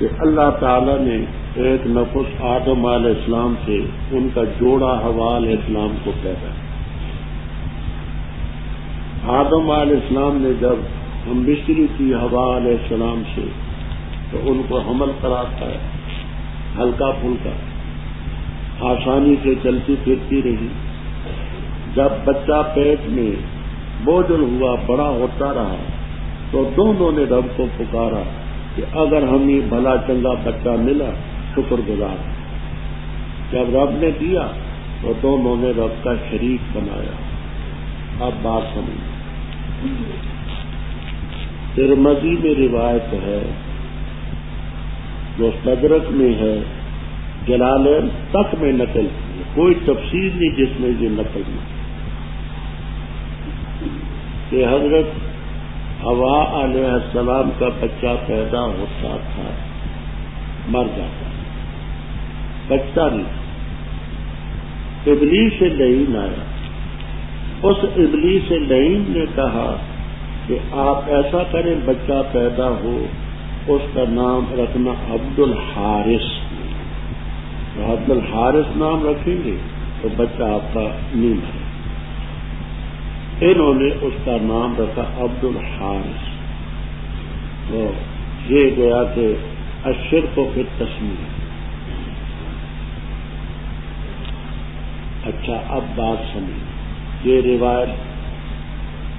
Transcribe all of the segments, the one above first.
کہ اللہ تعالیٰ نے ایک نفس آدم علیہ السلام سے ان کا جوڑا حوا علیہ السلام کو پیدا کیا۔ آدم علیہ السلام نے جب ہم بستری کی حوا علیہ السلام سے تو ان کو حمل کراتا ہے، ہلکا پھلکا آسانی سے چلتی پھرتی رہی۔ جب بچہ پیٹ میں بوجھل ہوا، بڑا ہوتا رہا، تو دونوں نے رب کو پکارا کہ اگر ہمیں بھلا چنگا بچہ ملا شکر گزار۔ جب رب نے دیا تو دونوں نے رب کا شریک بنایا۔ اب بات سمجھ۔ ترمذی میں روایت ہے جو صدرک میں ہے، جلالین تک میں نقل کی، کوئی تفسیر نہیں جس میں یہ نقل نہیں، کہ حضرت حوا علیہ السلام کا بچہ پیدا ہوتا تھا، مر جاتا، بچہ نہیں، ابلیس لعین آیا۔ اس ابلیس لعین نے کہا کہ آپ ایسا کریں بچہ پیدا ہو، اس کا نام رکھنا عبد الحارث۔ تو عبد الحارث نام رکھیں گے تو بچہ آپ کا نہیں مرے۔ انہوں نے اس کا نام رکھا عبد الحارث۔ تو یہ گیا کہ الشرک فی التسمیہ۔ اچھا اب بات سمجھ، یہ روایت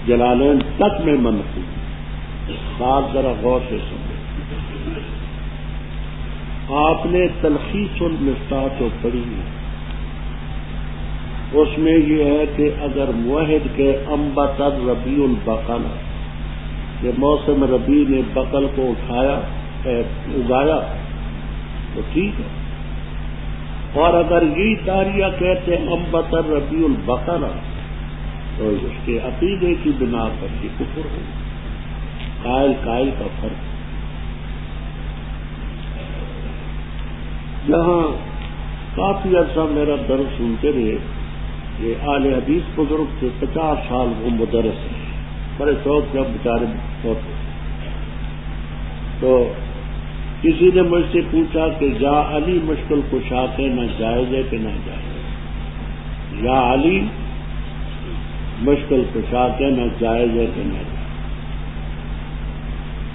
جلالین تک میں منقول، بات ذرا غور سے سمجھ۔ آپ نے تلخیص المفتاح تو پڑھی ہے، اس میں یہ ہے کہ اگر موحد کے انبت الربیع البقل، کہ موسم ربیع نے بقل کو اٹھایا اگایا تو ٹھیک ہے، اور اگر یہی داریہ کہتے ہیں انبت الربیع البقل تو اس کے عقیدے کی بنا پر یہ کفر ہو، قائل کا فرق۔ یہاں کافی عرصہ میرا درس سنتے رہے، یہ اہل حدیث بزرگ سے 50 سال وہ مدرس ہیں، بڑے شوق جب بیچارے ہوتے، تو کسی نے مجھ سے پوچھا کہ یا علی مشکل کشا کہنا جائز ہے کہ نہ جائز، یا علی مشکل کشا کہنا جائز ہے کہ نہ جائز۔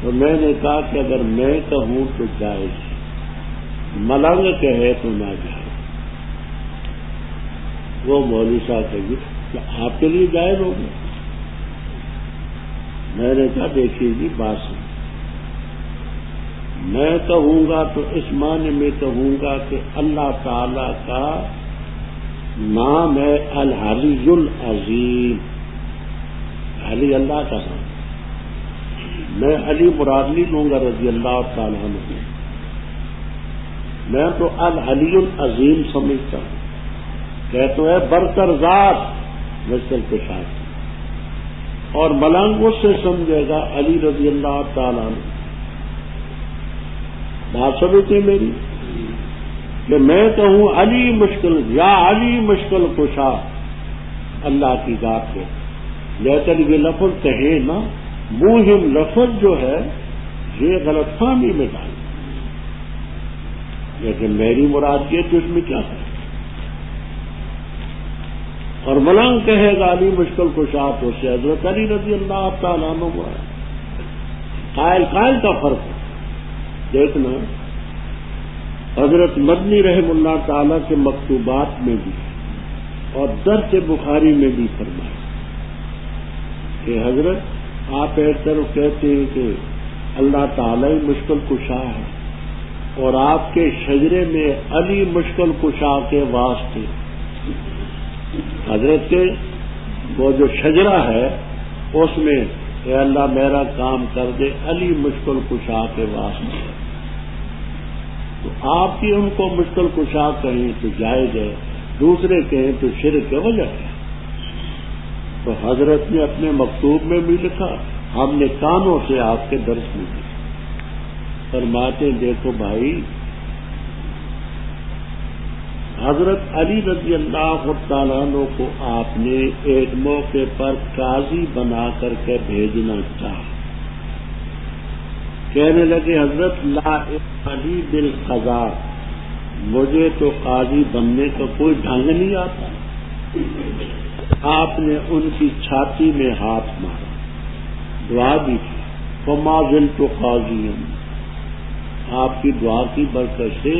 تو میں نے کہا کہ اگر میں کہوں تو جائز، ملنگ کہے تو نہ جائز۔ وہ مولوی صاحب کہے کہ آپ کے لیے جائز ہوگا؟ میں نے کہا دیکھیے جی بات سن، میں کہوں گا تو اس معنی میں کہوں گا کہ اللہ تعالی کا نام ہے العلی العظیم، علی اللہ کا نام، میں علی مراد نہیں لوں گا رضی اللہ تعالیٰ عنہ، میں تو العلی العظیم سمجھتا ہوں، کہ تو ہے برتر ذات مشکل کشا، اور ملنگ اس سے سمجھے گا علی رضی اللہ تعالیٰ عنہ۔ بات سمجھتے میری، کہ میں کہوں علی مشکل یا علی مشکل کشا اللہ کی ذات ہے، لیکن یہ لفظ کہے نا، مہم لفظ جو ہے یہ غلط فہمی میں ڈال، لیکن میری مراد یہ تو اس میں کیا ہے، اور ملنگ کہے گا علی مشکل کشا تو سے حضرت علی رضی اللہ تعالیٰ عنہ مراد۔ قائل کا فرق ہے۔ دیکھنا حضرت مدنی رحم اللہ تعالیٰ کے مکتوبات میں بھی اور درس بخاری میں بھی فرمایا کہ حضرت آپ ایک طرف کہتے ہیں کہ اللہ تعالیٰ ہی مشکل کشا ہے، اور آپ کے شجرے میں علی مشکل کشا کے واسطے، حضرت کے وہ جو شجرہ ہے اس میں اے اللہ میرا کام کر دے علی مشکل کشا کے واسطے، تو آپ کی ان کو مشکل کشا کہیں تو جائز ہے، دوسرے کہیں تو شرک کی وجہ ہے۔ تو حضرت نے اپنے مکتوب میں بھی لکھا، ہم نے کانوں سے آپ کے درس میں بھی فرماتے، دیکھو بھائی، حضرت علی رضی اللہ تعالیٰ عنہ کو آپ نے ایک موقع پر قاضی بنا کر کے بھیجنا چاہا کہنے لگے حضرت لا علی بالقضاء، مجھے تو قاضی بننے کا کوئی ڈھنگ نہیں آتا۔ آپ نے ان کی چھاتی میں ہاتھ مارا، دعا بھی کی، فما زلت قاضیا، آپ کی دعا کی برکت سے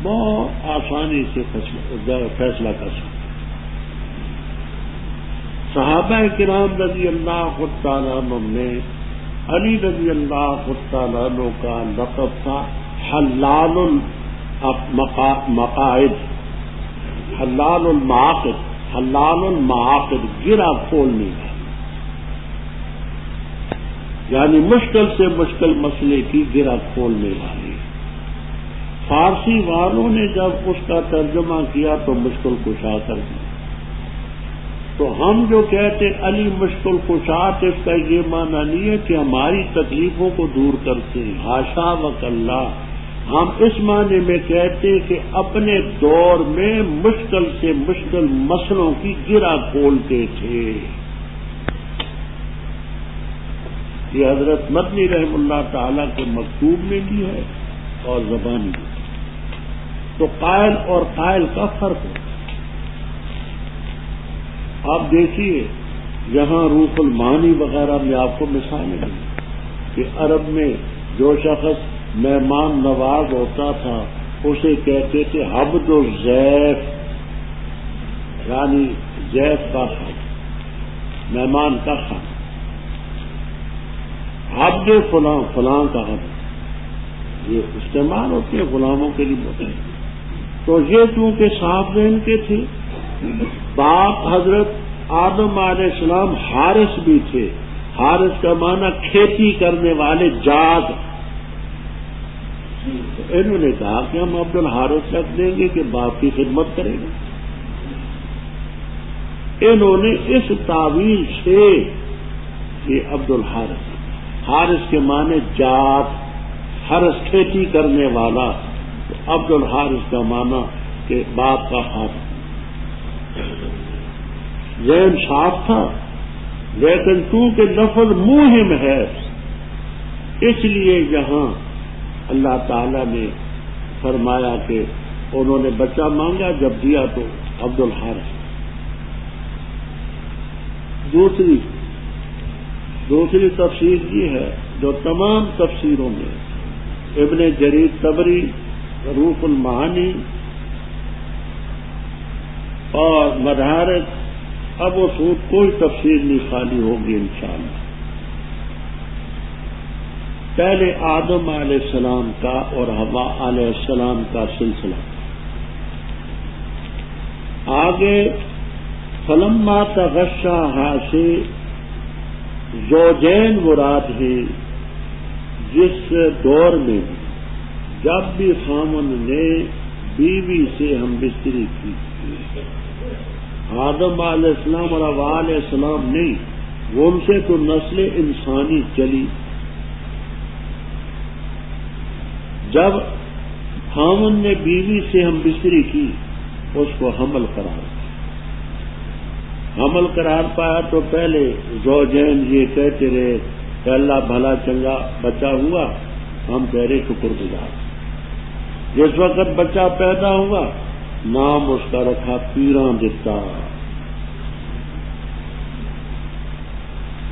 بہت آسانی سے فیصلہ کر سکتے۔ صحابہ کرام رضی اللہ تعالیٰ عنہ نے علی رضی اللہ تعالیٰ عنہ کا لقب تھا حلال المقاعد، حلال المعاقد، حلال المعاقد، گرا کھولنے کا، یعنی مشکل سے مشکل مسئلے کی گرا کھولنے والے۔ فارسی والوں نے جب اس کا ترجمہ کیا تو مشکل کشا کر دیا۔ تو ہم جو کہتے علی مشکل کشا، اس کا یہ معنی نہیں ہے کہ ہماری تکلیفوں کو دور کرتے ہیں، حاشا وکلا، ہم اس معنی میں کہتے کہ اپنے دور میں مشکل سے مشکل مسئلوں کی گرا کھولتے تھے۔ یہ حضرت مدنی رحم اللہ تعالی کے مکتوب میں بھی ہے اور زبانی بھی۔ تو قائل اور قائل کا فرق ہے۔ آپ دیکھیے یہاں روح المعانی وغیرہ میں آپ کو مثالیں دیں کہ عرب میں جو شخص مہمان نواز ہوتا تھا اسے کہتے تھے عبد الضیف، یعنی ضیف کا خادم، مہمان کا خادم، عبد فلاں، فلاں کا عبد، یہ استعمال ہوتے ہیں غلاموں کے لیے ہوتے ہیں۔ تو یہ چونکہ صاحب ذہن کے تھے، باپ حضرت آدم علیہ السلام حارث بھی تھے، حارث کا معنی کھیتی کرنے والے جاد، تو انہوں نے کہا کہ ہم عبد الحارث رکھ دیں گے کہ باپ کی خدمت کرے گا۔ انہوں نے اس تعویل سے یہ عبد الحارث، حارث کے معنی جاد، حرث کھیتی کرنے والا، تو عبد الحارث کا معنی کہ باپ کا خادم۔ ذہن صاف تھا، لیکن چونکہ لفظ موہم ہے اس لیے یہاں اللہ تعالی نے فرمایا کہ انہوں نے بچہ مانگا، جب دیا تو عبد الحارث۔ دوسری تفسیر یہ ہے جو تمام تفسیروں میں ابن جریر طبری، روح المعانی اور مدارک، ابو سعود کوئی تفسیر نہیں خالی ہوگی انشاءاللہ۔ پہلے آدم علیہ السلام کا اور حوا علیہ السلام کا سلسلہ، آگے فلما تغشاہا سے زوجین مراد ہے، جس دور میں جب بھی خامن نے بیوی سے ہم بستری کی، آدم علیہ السلام اور حوا علیہ السلام نہیں، وہ ان سے تو نسل انسانی چلی۔ جب خامن نے بیوی سے ہم بستری کی اس کو حمل قرار پایا تو پہلے زوجین یہ کہتے رہے کہ اللہ بھلا چنگا بچہ ہوا، ہم کہہ رہے شکر گزار۔ جس وقت بچہ پیدا ہوا نام اس کا رکھا پیراں دتا۔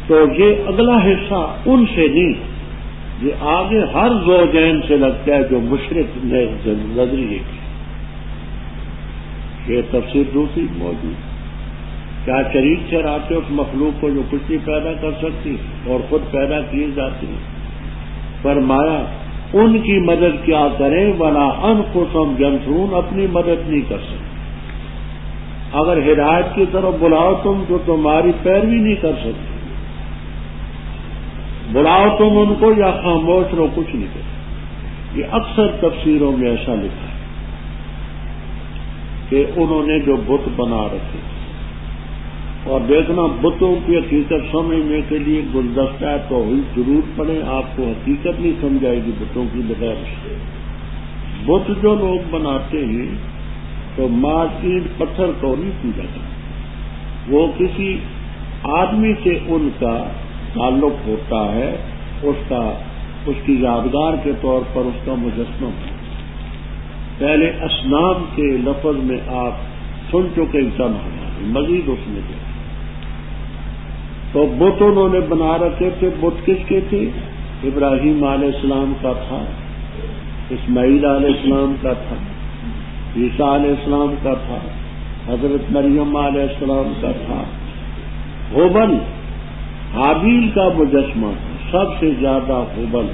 تو یہ اگلا حصہ ان سے نہیں، یہ آگے ہر زوجین سے لگتا ہے جو مشرک نظریے کی۔ یہ تفسیر دوسری موجود، کیا شریک ٹھہراتے اس مخلوق کو جو کچھ نہیں پیدا کر سکتی اور خود پیدا کیے جاتے ہیں۔ فرمایا ان کی مدد کیا کریں، ولا انفسہم ینصرون، اپنی مدد نہیں کر سکتے۔ اگر ہدایت کی طرف بلاؤ تم تو تمہاری پیروی نہیں کر سکتے، بلاؤ تم ان کو یا خاموش رہو، کچھ نہیں کرتے۔ یہ اکثر تفسیروں میں ایسا لکھا ہے کہ انہوں نے جو بت بنا رکھے، اور دیکھنا بتوں کی حقیقت سمجھنے کے لیے گلدستہ توحید ضرور پڑے، آپ کو حقیقت نہیں سمجھائے گی بتوں کی بغیر۔ بت جو لوگ بناتے ہیں تو ماں اینٹ پتھر کو نہیں پوجا کرتے، وہ کسی آدمی سے ان کا تعلق ہوتا ہے، اس کا اس کی یادگار کے طور پر اس کا مجسمہ بنا. پہلے اصنام کے لفظ میں آپ سن چکے چند ہمارے مزید اس میں دے. تو بت انہوں نے بنا رکھے تھے. بت کس کے تھے؟ ابراہیم علیہ السلام کا تھا، اسماعیل علیہ السلام کا تھا، عیسیٰ علیہ السلام کا تھا، حضرت مریم علیہ السلام کا تھا. ہبل حابیل کا مجسمہ تھا، سب سے زیادہ ہبل.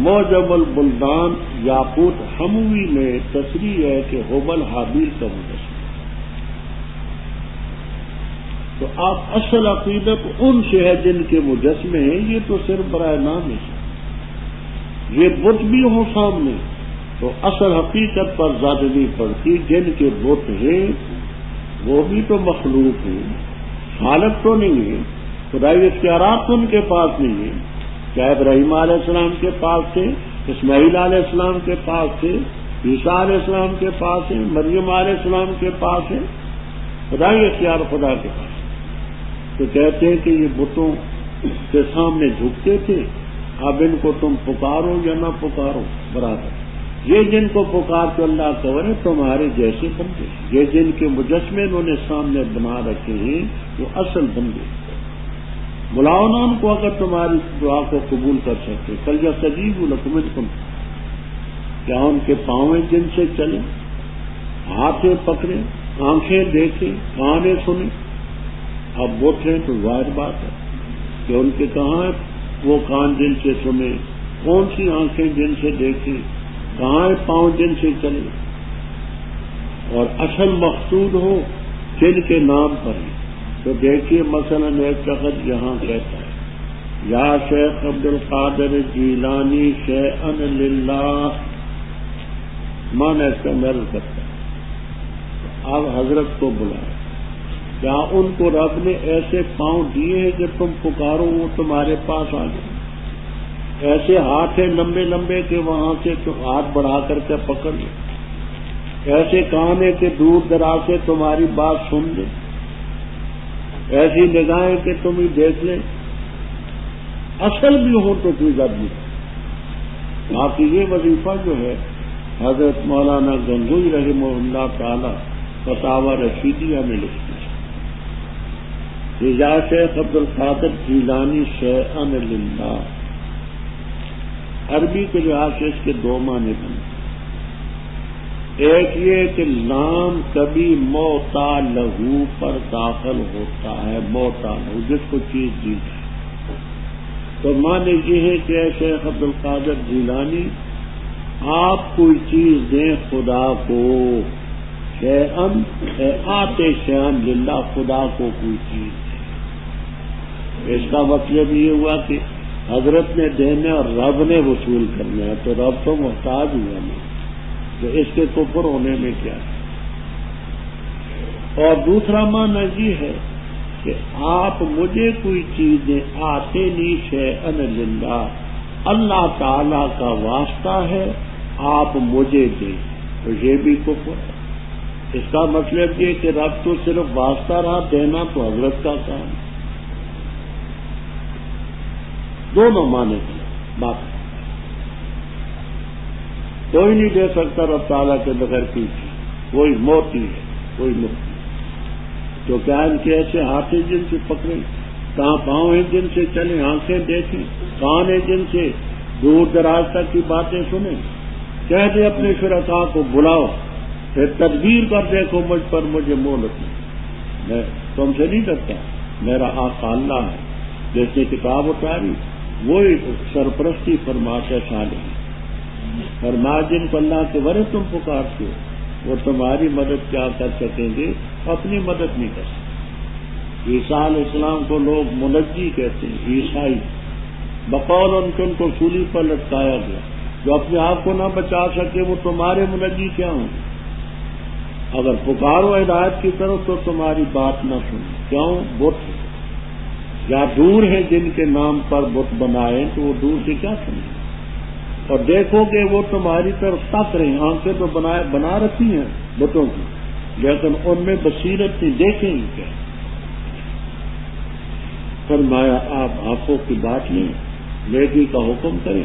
موجب البلدان یاقوت حموی میں تصریح ہے کہ ہبل حابیل کا مجسمہ. تو آپ اصل عقیدت ان سے ہے جن کے مجسمے ہیں. یہ تو صرف برائے نام ہے. یہ بت بھی ہوں سامنے تو اصل حقیقت پر زیادہ نہیں پڑتی. جن کے بت ہیں وہ بھی تو مخلوق ہیں، خالق تو نہیں ہے. خدائی اختیارات تو ان کے پاس نہیں ہے. کیا ابراہیم علیہ السلام کے پاس تھے، اسماعیل علیہ السلام کے پاس تھے، عیسیٰ علیہ السلام کے پاس ہیں، مریم علیہ السلام کے پاس ہیں. خدائی اختیار خدا کے پاس. تو کہتے ہیں کہ یہ بتوں کے سامنے جھکتے تھے. اب ان کو تم پکارو یا نہ پکارو برابر. یہ جن کو پکار تو اللہ کور تمہارے جیسے بندے. یہ جن کے مجسمے انہوں نے سامنے بنا رکھے ہیں وہ اصل بندے. بلاؤ ان کو اگر تمہاری دعا کو قبول کر سکتے. کل یا تجیب لکم، کیا ان کے پاؤں جن سے چلے، ہاتھیں پکڑے، آنکھیں دیکھیں، کانیں سنیں. اب بت ہیں تو ظاہر بات ہے کہ ان کے کہاں وہ کان جن سے سنے، کون سی آنکھیں جن سے دیکھیں، کہاں پاؤں جن سے چلے. اور اصل مقصود ہو جن کے نام پر ہی. تو دیکھیے مثلا ایک شخص یہاں کہتا ہے یا شیخ عبد القادر جیلانی شیئن للہ، مانا اس کا محل کرتا ہے. اب حضرت کو بلائے. کیا ان کو رب نے ایسے پاؤں دیے ہیں کہ تم پکارو وہ تمہارے پاس آ جائے؟ ایسے ہاتھ ہیں لمبے لمبے کہ وہاں سے تم ہاتھ بڑھا کر کے پکڑ لیں؟ ایسے کان ہے کہ دور دراز سے تمہاری بات سن لیں؟ ایسی نگاہیں کہ تم ہی دیکھ لیں؟ اصل بھی ہو تو کوئی ضرور نہیں. باقی یہ وظیفہ جو ہے حضرت مولانا گنگوئی رحمہ اللہ تعالی فتاوی رشیدیہ میں لکھتے ہیں یا شیخ عبد القادر جیلانی شیئن للہ. عربی کے لحاظ سے اس کے دو معنی بنتے. ایک یہ کہ نام کبھی موتا لہو پر داخل ہوتا ہے، موتا لہو جس کو چیز دی جائے. تو معنی یہ ہے کہ شیخ عبد القادر جیلانی آپ کوئی چیز دیں خدا کو، شیئن آتے شیئن للہ، خدا کو کوئی چیز دیں. اس کا مطلب یہ ہوا کہ حضرت نے دینے اور رب نے وصول کرنا ہے. تو رب تو محتاج ہوا نہیں، تو اس کے کفر ہونے میں کیا ہے. اور دوسرا معنی یہ ہے کہ آپ مجھے کوئی چیز دیں، آتے نہیں شیئن للہ، اللہ تعالی کا واسطہ ہے آپ مجھے دیں، تو یہ بھی کفر ہے. اس کا مطلب یہ کہ رب تو صرف واسطہ رہا، دینا تو حضرت کا کام ہے. دونوں معنی بات. کوئی نہیں دے سکتا رب تعالیٰ کے بغیر کوئی چیز. کوئی موتی ہے، کوئی مفتی. تو کیا ان کے ایسے ہاتھ ہیں جن سے پکڑیں، کہاں پاؤں ہیں جن سے چلیں، آنکھیں دیکھیں، کان ہیں جن سے دور دراز تک کی باتیں سنیں. کہہ دے اپنے شرکاء کو بلاؤ، پھر تدبیر کر دیکھو مجھ پر، مجھے مہلت نہیں، میں تم سے نہیں ڈرتا. میرا آقا اللہ ہے جس نے کتاب اتاری، وہی سرپرستی فرماتے صالح. فرما جن کو اللہ کے ورے تم پکارتے ہو وہ تمہاری مدد کیا کر سکیں گے، اپنی مدد نہیں کر سکتے. عیسیٰ علیہ السلام کو لوگ منجی کہتے ہیں، عیسائی. بقول ان کو سولی پر لٹکایا گیا. جو اپنے آپ کو نہ بچا سکے وہ تمہارے منجی کیا ہوں گے؟ اگر پکارو ہدایت کی طرف تو تمہاری بات نہ سنیں. کیوں؟ بت یا دور ہے جن کے نام پر بت بنائے تو وہ دور سے کیا سنیں. اور دیکھو گے وہ تمہاری طرف تک رہے. آنکھیں تو بنا رکھی ہیں بتوں کی، لیکن ان میں بصیرت نہیں، دیکھیں گے کیا. فرمایا آپ آنکھوں کی بات لیں، نیکی کا حکم کریں،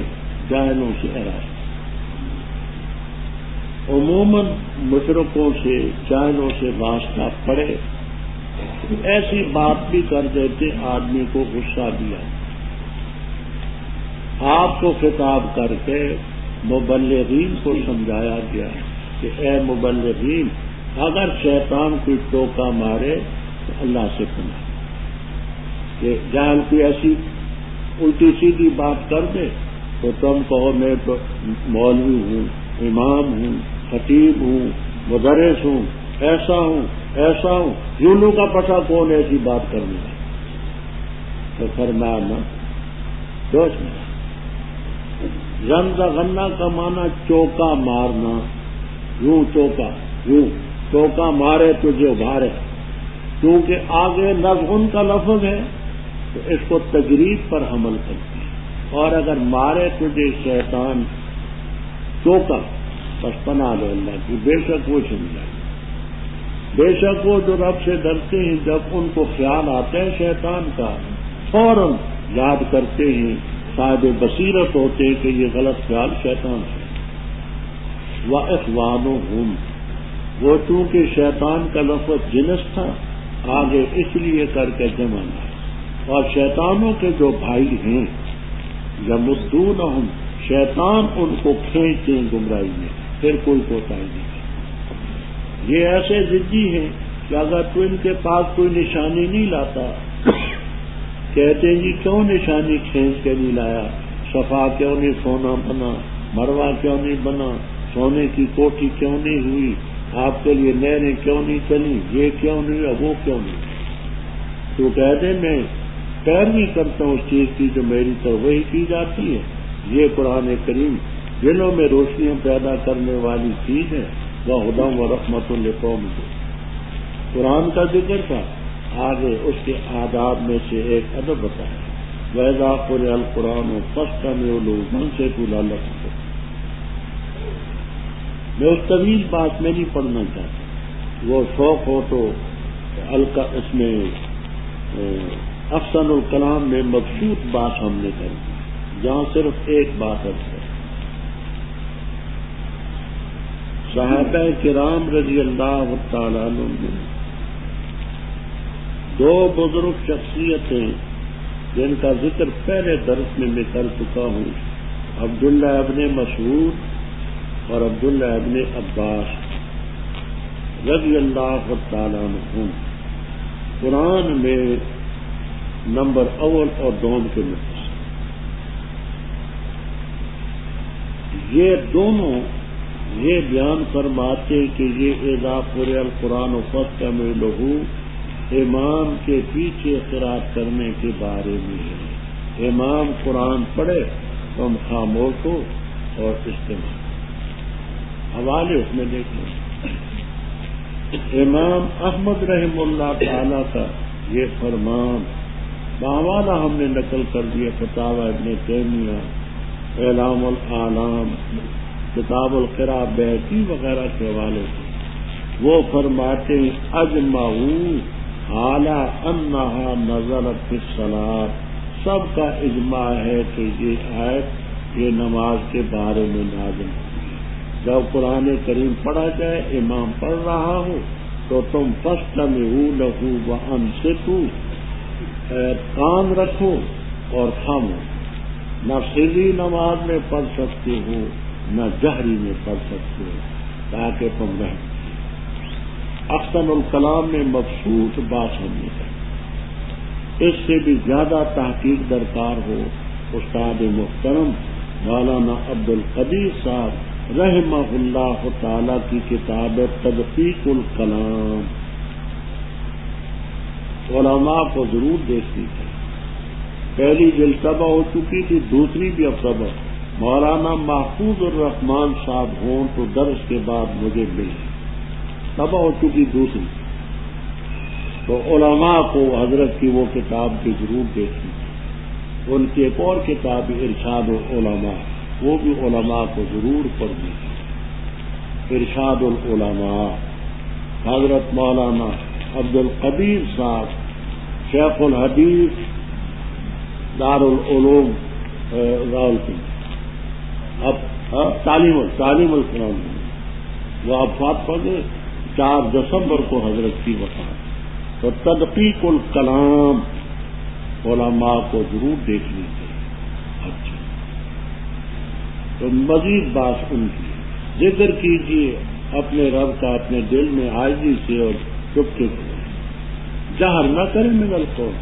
جاہلوں سے ایراض۔ عموماً مشرکوں سے جاہلوں سے واسطہ پڑے ایسی بات بھی کر دیتے آدمی کو غصہ بھی آتا۔ آپ کو خطاب کر کے مبلغین کو سمجھایا گیا کہ اے مبلغین، اگر شیطان کوئی ٹوکا مارے تو اللہ سے پناہ، کہ جاہل کوئی ایسی الٹی سیدھی بات کر دے تو تم کہو میں تو مولوی ہوں، امام ہوں، خطیب ہوں، مدرس ہوں، ایسا ہوں ایسا ہوں، یونوں کا پتہ کون ایسی بات کرنے کا؟ تو فرمایا نہ دوست میں زنزغنہ کا معنی چوکا مارنا، یوں چوکا، یوں چوکا مارے تجھے ابھارے، کیونکہ آگے نزغن کا لفظ ہے تو اس کو تجرید پر حمل کرتے ہیں، اور اگر مارے تجھے شیطان چوکا بس پناہ لو اللہ کی، بے شک وہ سمجھائے، بے شک وہ جو رب سے ڈرتے ہیں جب ان کو خیال آتا ہے شیطان کا فوراً یاد کرتے ہیں، صاحب بصیرت ہوتے ہیں کہ یہ غلط خیال شیطان ہے۔ وَإِخْوَانُهُمْ، وہ چونکہ شیطان کا لفظ جنس تھا آگے اس لیے کر کے جمع نہ، اور شیطانوں کے جو بھائی ہیں یمدونہم، شیطان ان کو کھینچتے ہیں گمراہی میں، پھر کوئی کوتاہی نہیں۔ یہ ایسے ضدی ہیں کہ اگر تو ان کے پاس کوئی نشانی نہیں لاتا، کہتے ہیں جی کیوں نشانی کھینچ کے نہیں لایا، صفا کیوں نہیں سونا بنا، مروہ کیوں نہیں بنا، سونے کی کوٹھی کیوں نہیں ہوئی، آپ کے لیے نہریں کیوں نہیں چلی، یہ کیوں نہیں ہوا، وہ کیوں نہیں، تو کہتے میں پیروی کرتا ہوں اس چیز کی جو میری طرف وہی کی جاتی ہے۔ یہ قرآن کریم دلوں میں روشنیاں پیدا کرنے والی چیز ہے، وہ ہدی و رحمت لقوم کو قرآن کا ذکر تھا، آگے اس کے آداب میں سے ایک ادب بتایا، وَإِذَا قُرِئَ الْقُرْآنُ فَاسْتَمِعُوا لَهُ وَأَنصِتُوا لَعَلَّكُمْ تُرْحَمُونَ۔ میں اس طویل بات میں نہیں پڑھنا چاہتا، وہ شوق ہو تو اس میں احسن الکلام میں مبسوط بات ہم نے کری، جہاں صرف ایک بات ہے۔ صحابہ کرام رضی اللہ تعالیٰ عنہ میں دو بزرگ شخصیتیں جن کا ذکر پہلے درس میں کر چکا ہوں، عبداللہ ابن مسعود اور عبداللہ ابن عباس رضی اللہ تعالیٰ عنہ، قرآن میں نمبر اول اور دوم کے متصل، یہ دونوں یہ بیان فرماتے کہ یہ اذا قرئ القرآن فاستمعوا لہ امام کے پیچھے قرات کرنے کے بارے میں ہے۔ امام قرآن پڑھے تم خاموش ہو اور استماع، حوالے اس میں دیکھ لیں۔ امام احمد رحم اللہ تعالی کا یہ فرمان باوالا ہم نے نقل کر دیا، فتاوی ابن تیمیہ، اعلام العالم، کتاب القراء بیہقی وغیرہ کے حوالے سے، وہ فرماتے ہیں اجمعوا علی انہا نزلت فی الصلاۃ، سب کا اجماع ہے کہ یہ آیت یہ نماز کے بارے میں نازل ہوئی ہے۔ جب قرآن کریم پڑھا جائے، امام پڑھ رہا ہو تو تم فاستمعوا لہ وانصتوا، کان رکھو اور خاموش، نہ سری نماز میں پڑھ سکتے ہو نہ جہری میں پڑھ سکتے ہو، تاکہ تم رہ۔ احسن الکلام میں مبسوط بات ہم نے کہی، اس سے بھی زیادہ تحقیق درکار ہو، استاد محترم مولانا عبد القدیر صاحب رحمہ اللہ تعالی کی کتاب تدقیق الکلام، علماء کو ضرور دیکھنی چاہیے۔ پہلی جلد طبع ہو چکی تھی، دوسری بھی اب طبع، مولانا محفوظ الرحمان صاحب ہوں تو درس کے بعد مجھے ملے، طبع ہو چکی دوسری، تو علماء کو حضرت کی وہ کتاب بھی ضرور دیکھنی چاہیے۔ ان کی ایک اور کتاب ارشاد العلماء، وہ بھی علماء کو ضرور پڑھنی چاہیے۔ ارشاد العلماء حضرت مولانا عبد القدیر صاحب شیخ الحدیث دار العلوم راولپنڈی، اب تعلیم القرآن وہ افات پڑھے 4 دسمبر کو حضرت کی وفات، تو تدقیق الکلام علماء کو ضرور دیکھنی چاہیے۔ اچھا، تو مزید بات ان کی ذکر کیجیے اپنے رب کا اپنے دل میں عاجزی سے اور چپکے سے، جہر نہ کریں من القول۔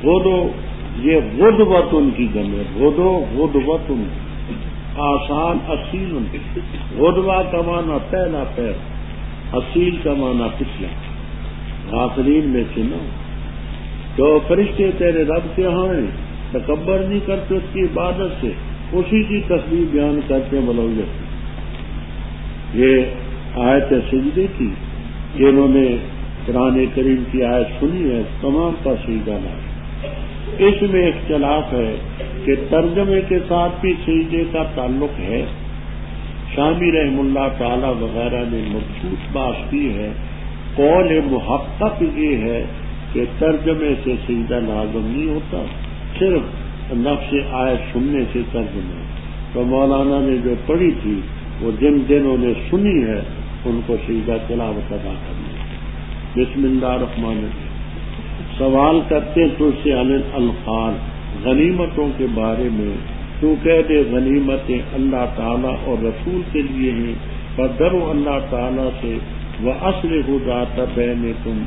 غدو، یہ غدوت ان کی جمع، غدوت ان کی آسان اصیل ان کی، غدوہ کا معنی پہلا پیر، اصیل کا معنی پچھلا، غافلین میں سے نہ۔ جو فرشتے تیرے رب کے ہاں ہیں، تکبر نہیں کرتے اس کی عبادت سے، اسی کی تسبیح بیان کرتے ملویت۔ یہ آیت سجدے کی جنہوں نے قرآن کریم کی آیت سنی ہے تمام پر سجدہ لائے۔ اس میں اختلاف ہے کہ ترجمے کے ساتھ بھی سجدے کا تعلق ہے۔ شامی رحم اللہ تعالی وغیرہ نے مخصوص بات کی ہے، قول محقق یہ ہے کہ ترجمے سے سجدہ لازم نہیں ہوتا، صرف لفظ آیت سننے سے ترجمہ۔ تو مولانا نے جو پڑھی تھی وہ جنہوں نے سنی ہے ان کو سجدہ تلاوت ادا کرنا۔ بسم اللہ الرحمن الرحیم۔ سوال کرتے تو سے الفاظ غنیمتوں کے بارے میں، تو کہہ دے غنیمتیں اللہ تعالیٰ اور رسول کے لیے ہیں، پر ڈرو اللہ تعالیٰ سے، وَأَصْلِحُوا ذَاتَ بَيْنِكُمْ،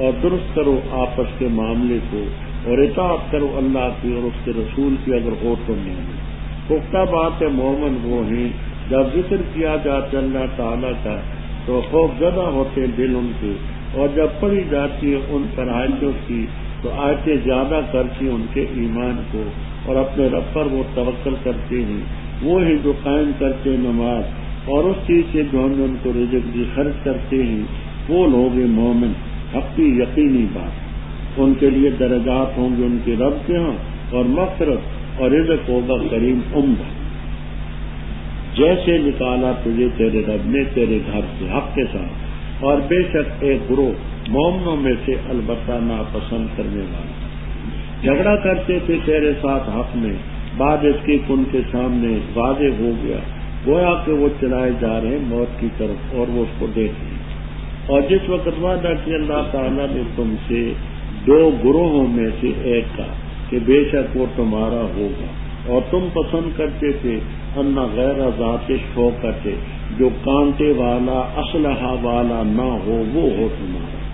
اور درست کرو آپس کے معاملے کو، اور اطاعت کرو اللہ کی اور اس کے رسول کی اگر ہو تو مومن۔ پختہ بات ہے مومن وہ ہیں جب ذکر کیا جاتا اللہ تعالیٰ کا تو خوف زدہ ہوتے دل ان کے، اور جب پڑھی جاتی ہے ان پر آیتوں کی تو آیتیں زیادہ کرتی ان کے ایمان کو، اور اپنے رب پر وہ توکل کرتے ہیں۔ وہ ہیں جو قائم کرتے نماز اور اس چیز سے جو ہم نے ان کو رزق دی خرچ کرتے ہیں، وہ لوگ مومن۔ حقی یقینی بات، ان کے لیے درجات ہوں گے ان کے رب کے ہاں، اور مغفرت اور رزق ہوگا کریم عمدہ۔ جیسے نکالا تجھے تیرے رب نے تیرے گھر سے حق کے ساتھ، اور بے شک ایک گروہ مومنوں میں سے البتہ ناپسند کرنے والا جھگڑا کرتے تھے تیرے ساتھ حق میں، بعد اس کی ان کے سامنے واضح ہو گیا، گویا کہ وہ چلائے جا رہے ہیں موت کی طرف اور وہ اس کو دیکھ رہے ہیں۔ اور جس وقت وعدہ کیا اللہ تعالیٰ نے تم سے 2 گروہوں میں سے ایک کا کہ بے شک وہ تمہارا ہوگا، اور تم پسند کرتے تھے انا غیر ذات شوکت، جو کانٹے والا اسلحہ والا نہ ہو وہ ہو تمہارا۔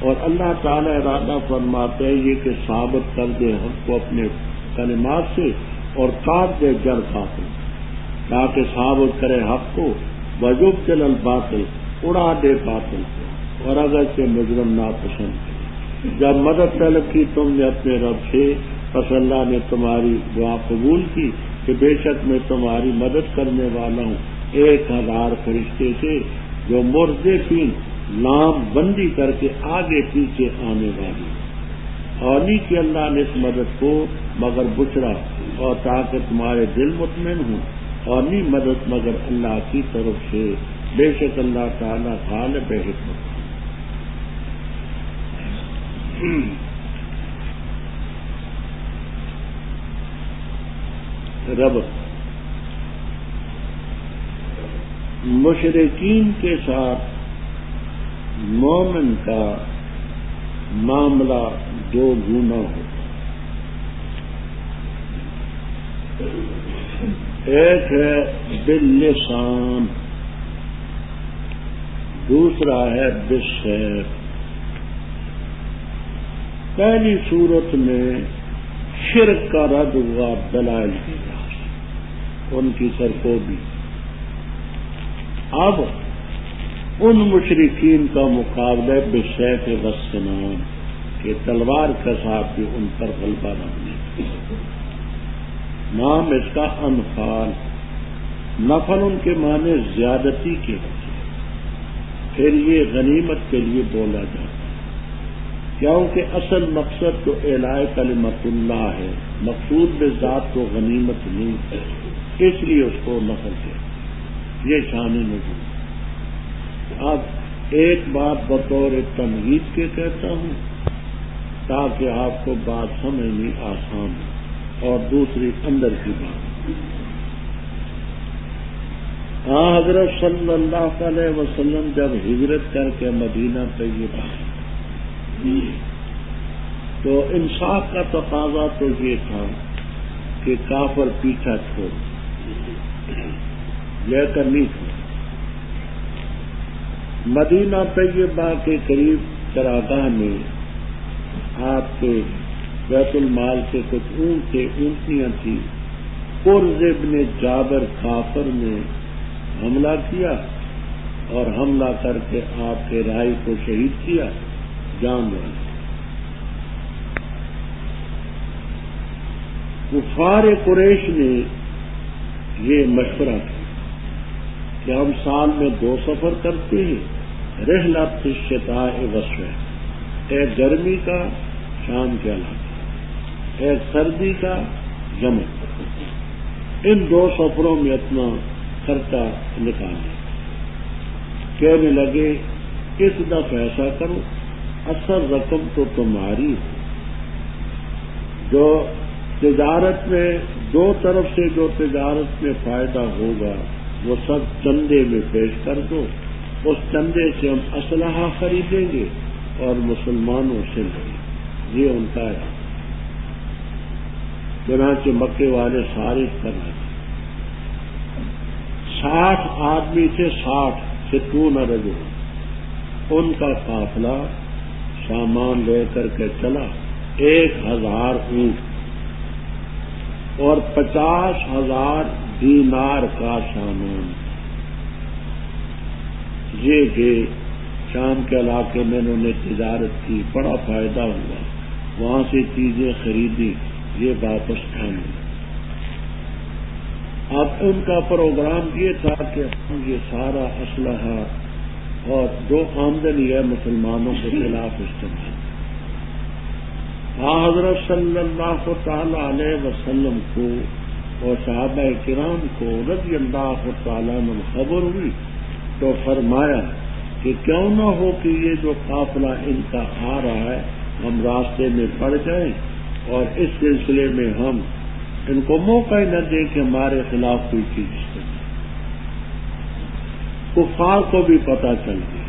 اور اللہ تعالیٰ ارادہ فرماتے ہیں یہ کہ ثابت کر دے حق کو اپنے کلمات سے، اور کاٹ دے جڑ باطل، تاکہ ثابت کرے حق کو، وجبتل الباطل، اڑا دے باطل کو، اور اگر سے مجرم ناپسند کرے۔ جب مدد طلب کی تم نے اپنے رب سے، پس اللہ نے تمہاری دعا قبول کی کہ بے شک میں تمہاری مدد کرنے والا ہوں 1000 فرشتے سے، جو مردفین لام بندی کر کے آگے پیچھے آنے والی، اور نہیں کہ اللہ نے اس مدد کو مگر بچڑا، اور تاکہ تمہارے دل مطمئن ہوں، اور نہیں مدد مگر اللہ کی طرف سے، بے شک اللہ تعالیٰ غالب حکمت۔ رب مشرکین کے ساتھ مومن کا معاملہ 2 گنا ہوتا، ایک ہے باللسان، دوسرا ہے بالسیف۔ پہلی صورت میں شرک کا رد ہوا دلائل کی راہ، ان کی سرکوبی۔ اب ان مشرکین کا مقابلہ بالسیف والسنان کہ تلوار کے ساتھ بھی ان پر غلبہ نہ، نام اس کا انفال، نفل ان کے معنی زیادتی کے ہوتے، پھر یہ غنیمت کے لیے بولا جاتا ہے، کیونکہ اصل مقصد تو اعلاء کلمت اللہ ہے، مقصود بذات کو غنیمت نہیں ہے، اس لیے اس کو نفل کیا، یہ شان نزول۔ اب ایک بات بطور تمہید کے کہتا ہوں تاکہ آپ کو بات سمجھنی آسان ہو، اور دوسری اندر کی بات، حضرت صلی اللہ علیہ وسلم جب ہجرت کر کے مدینہ طیبہ تو انصاف کا تقاضا تو یہ تھا کہ کافر پیچھا چھوڑ لے کر نہیں چھوڑ. مدینہ طیبہ کے قریب چراگاہ میں آپ کے بیت المال سے کچھ اونٹیاں تھیں. قرظ ابن جابر کافر نے حملہ کیا اور حملہ کر کے آپ کے رائی کو شہید کیا، جان لیا. کفار قریش نے یہ مشورہ کیا کہ ہم سال میں 2 سفر کرتے ہیں، رحلۃ الشتاء والصیف، ایک گرمی کا شام کے علاقے، ایک سردی کا یمن. ان 2 سفروں میں اپنا خرچہ نکالیں. کہنے لگے اس دفعہ ایسا کرو، اصل رقم تو تمہاری ہے، جو تجارت میں 2 طرف سے جو تجارت میں فائدہ ہوگا وہ سب چندے میں پیش کر دو. اس چندے سے ہم اسلحہ خریدیں گے اور مسلمانوں سے لڑیں. یہ ان کا ہے. چنانچہ مکے والے سارے کرنا 60 آدمی سے 60 رجل، ان کا قافلہ سامان لے کر کے چلا. 1000 اونٹ اور 50,000 دینار کا سامان. یہ کہ شام کے علاقے میں انہوں نے تجارت کی، بڑا فائدہ ہوا، وہاں سے چیزیں خریدی، یہ واپس کھانے. اب ان کا پروگرام یہ تھا کہ ہم یہ سارا اسلحہ اور جو آمدنی ہے مسلمانوں کے خلاف استعمال. حضرت صلی اللہ تعالی علیہ وسلم کو اور صحابہ کرام کو رضی اللہ تعالیٰ عنہ خبر ہوئی تو فرمایا کہ کیوں نہ ہو کہ یہ جو قافلہ ان کا آ رہا ہے ہم راستے میں پڑ جائیں اور اس سلسلے میں ہم ان کو موقع ہی نہ دیں کہ ہمارے خلاف کوئی چیز کرے. کفار کو بھی پتہ چل گیا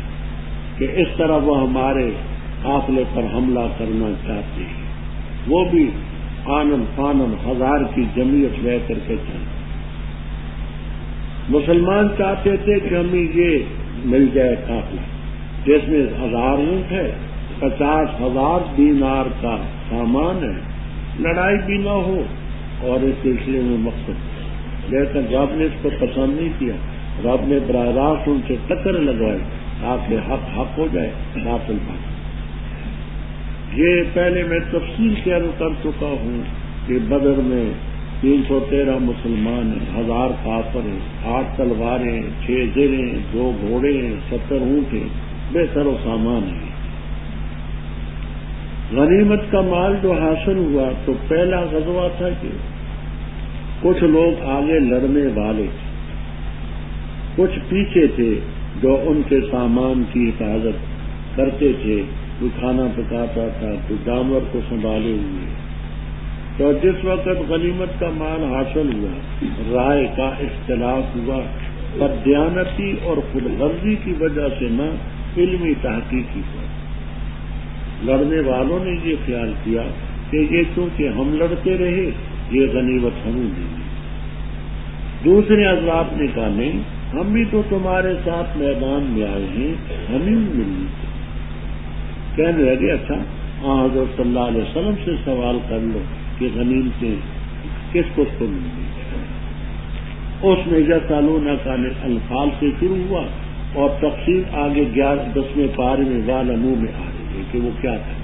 کہ اس طرح وہ ہمارے قافلے پر حملہ کرنا چاہتے ہیں. وہ بھی آنن فانن 1000 کی جمعیت لے کر کے چلے. مسلمان چاہتے تھے کہ ہمیں یہ مل جائے قافلہ جس میں 1000 اونٹ ہے، 50,000 دینار کا سامان ہے، لڑائی بھی نہ ہو اور اس سلسلے میں مقصد. لیکن رب نے اس کو پسند نہیں کیا. رب نے براہ راست ان سے ٹکر لگوائی تاکہ حق ہو جائے، باطل باطل. یہ پہلے میں تفصیل سے عرض کر چکا ہوں کہ بدر میں 313 مسلمان ہیں، 1000 کافر ہیں، 8 تلواریں، 6 زریں، 2 گھوڑے ہیں، 70 اونٹ ہیں، بے سر و سامان ہیں. غنیمت کا مال جو حاصل ہوا تو پہلا غزوہ تھا کہ کچھ لوگ آگے لڑنے والے تھے، کچھ پیچھے تھے جو ان کے سامان کی حفاظت کرتے تھے. کوئی کھانا پکاتا تھا، کوئی جانور کو سنبھالے ہوئے. تو جس وقت غنیمت کا مال حاصل ہوا رائے کا اختلاف ہوا، پر دیانتی اور خود غرضی کی وجہ سے نہ علمی تحقیقی پر. لڑنے والوں نے یہ خیال کیا کہ یہ چونکہ ہم لڑتے رہے یہ غنیمت ہمیں ملی. دوسرے حضرات نے کہا نہیں، ہم بھی تو تمہارے ساتھ میدان میں آئے ہیں، ہمیں ملی. کہنے لگے اچھا حضرت صلی اللہ علیہ وسلم سے سوال کر لو کہ غنیمتیں کس کو ملی. اس میں یسألونک عن الانفال سے شروع ہوا اور تفصیل آگے 10ویں پارے میں وَاعْلَمُوا میں آ رہی ہے کہ وہ کیا تھا.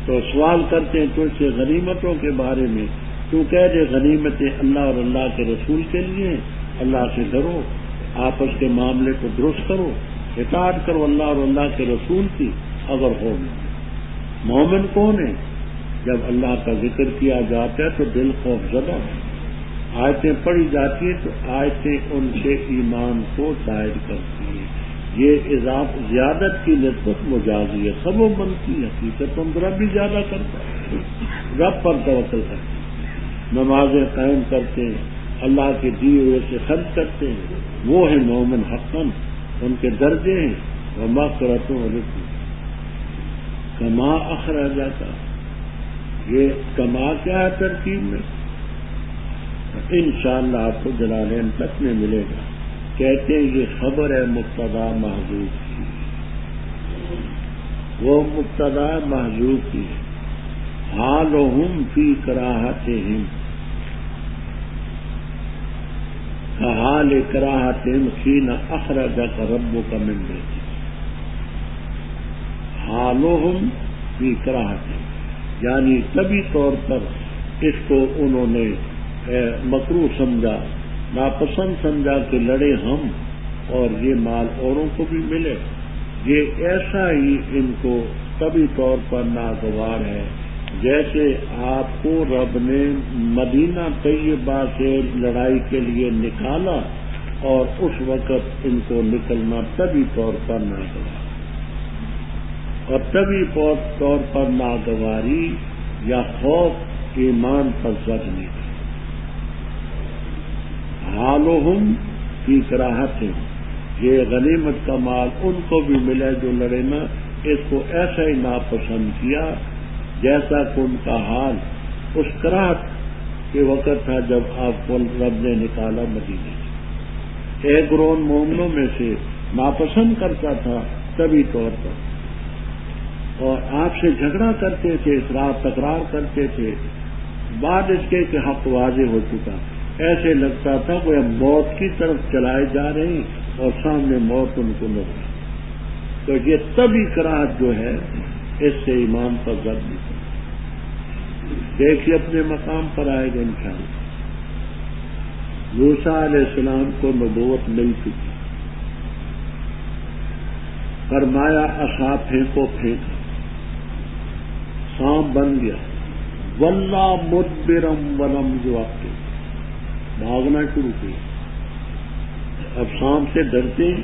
تو سوال کرتے ہیں تو سے غنیمتوں کے بارے میں. تو کہہ دے غنیمتیں اللہ اور اللہ کے رسول کے لیے ہیں، اللہ سے ڈرو، آپس کے معاملے کو درست کرو، اطاعت کرو اللہ اور اللہ کے رسول کی اگر ہو. مومن کون ہے؟ جب اللہ کا ذکر کیا جاتا ہے تو دل خوف زدہ، آیتیں پڑھی جاتی ہیں تو آیتیں ان سے ایمان کو ظاہر کرتی ہیں. یہ زیادت کی نسبت مجازی ہے، سبب بنتی ہے. حقیقت تم رب بھی زیادہ کرتا ہے، رب پر توکل کرتے ہیں، نمازیں قائم کرتے ہیں، اللہ کے دیے ہوئے سے خرچ کرتے ہیں، وہ ہے مومن حقاً، ان کے درجے ہیں ومغفرۃ ورزق۔ کما اخرجک، یہ کما کیا ہے ترکیب میں؟ انشاءاللہ آپ کو جلالین تک میں ملے گا۔ کہتے ہیں یہ خبر ہے مبتدا محذوف کی، وہ مبتدا محذوف کی ہے۔ حالہم فی کراہتہم کحال کراہتہم حین اخرجک ربک من بیتک۔ حالہم فی کراہتہم یعنی طبی طور پر اس کو انہوں نے مکروہ سمجھا، ناپسند سمجھا کہ لڑے ہم اور یہ مال اوروں کو بھی ملے، یہ ایسا ہی ان کو طبی طور پر ناگوار ہے جیسے آپ کو رب نے مدینہ طیبہ سے لڑائی کے لیے نکالا اور اس وقت ان کو نکلنا طبی طور پر ناگوار، اور طبی طور پر ناگواری یا خوف ایمان پر زد نہیں۔ حالہم فی کراہتہم، یہ غنیمت کا مال ان کو بھی ملے جو لڑے نا، اس کو ایسا ہی ناپسند کیا جیسا کہ ان کا حال اس کراہت کے وقت تھا جب آپ کو رب نے نکالا مدینے سے۔ ایک گروہ مومنوں میں سے ناپسند کرتا تھا طبی طور پر، اور آپ سے جھگڑا کرتے تھے، اصرار تکرار کرتے تھے، بعد اس کے کہ حق واضح ہو چکا، ایسے لگتا تھا وہ موت کی طرف چلائے جا رہے ہیں اور سامنے موت ان کو لگ رہی۔ تو یہ طبی کراہت جو ہے اس سے ایمان پر زد نہیں کرتا۔ دیکھیے اپنے مقام پر آئے گا انشاءاللہ۔ موسیٰ علیہ السلام کو نبوت مل چکی، فرمایا عصا پھینکو، پھینکا، سانپ بن گیا، واللہ مدبرم ولم یعقب، بھاگنا شروع کیا۔ اب سانپ سے ڈرتے ہیں،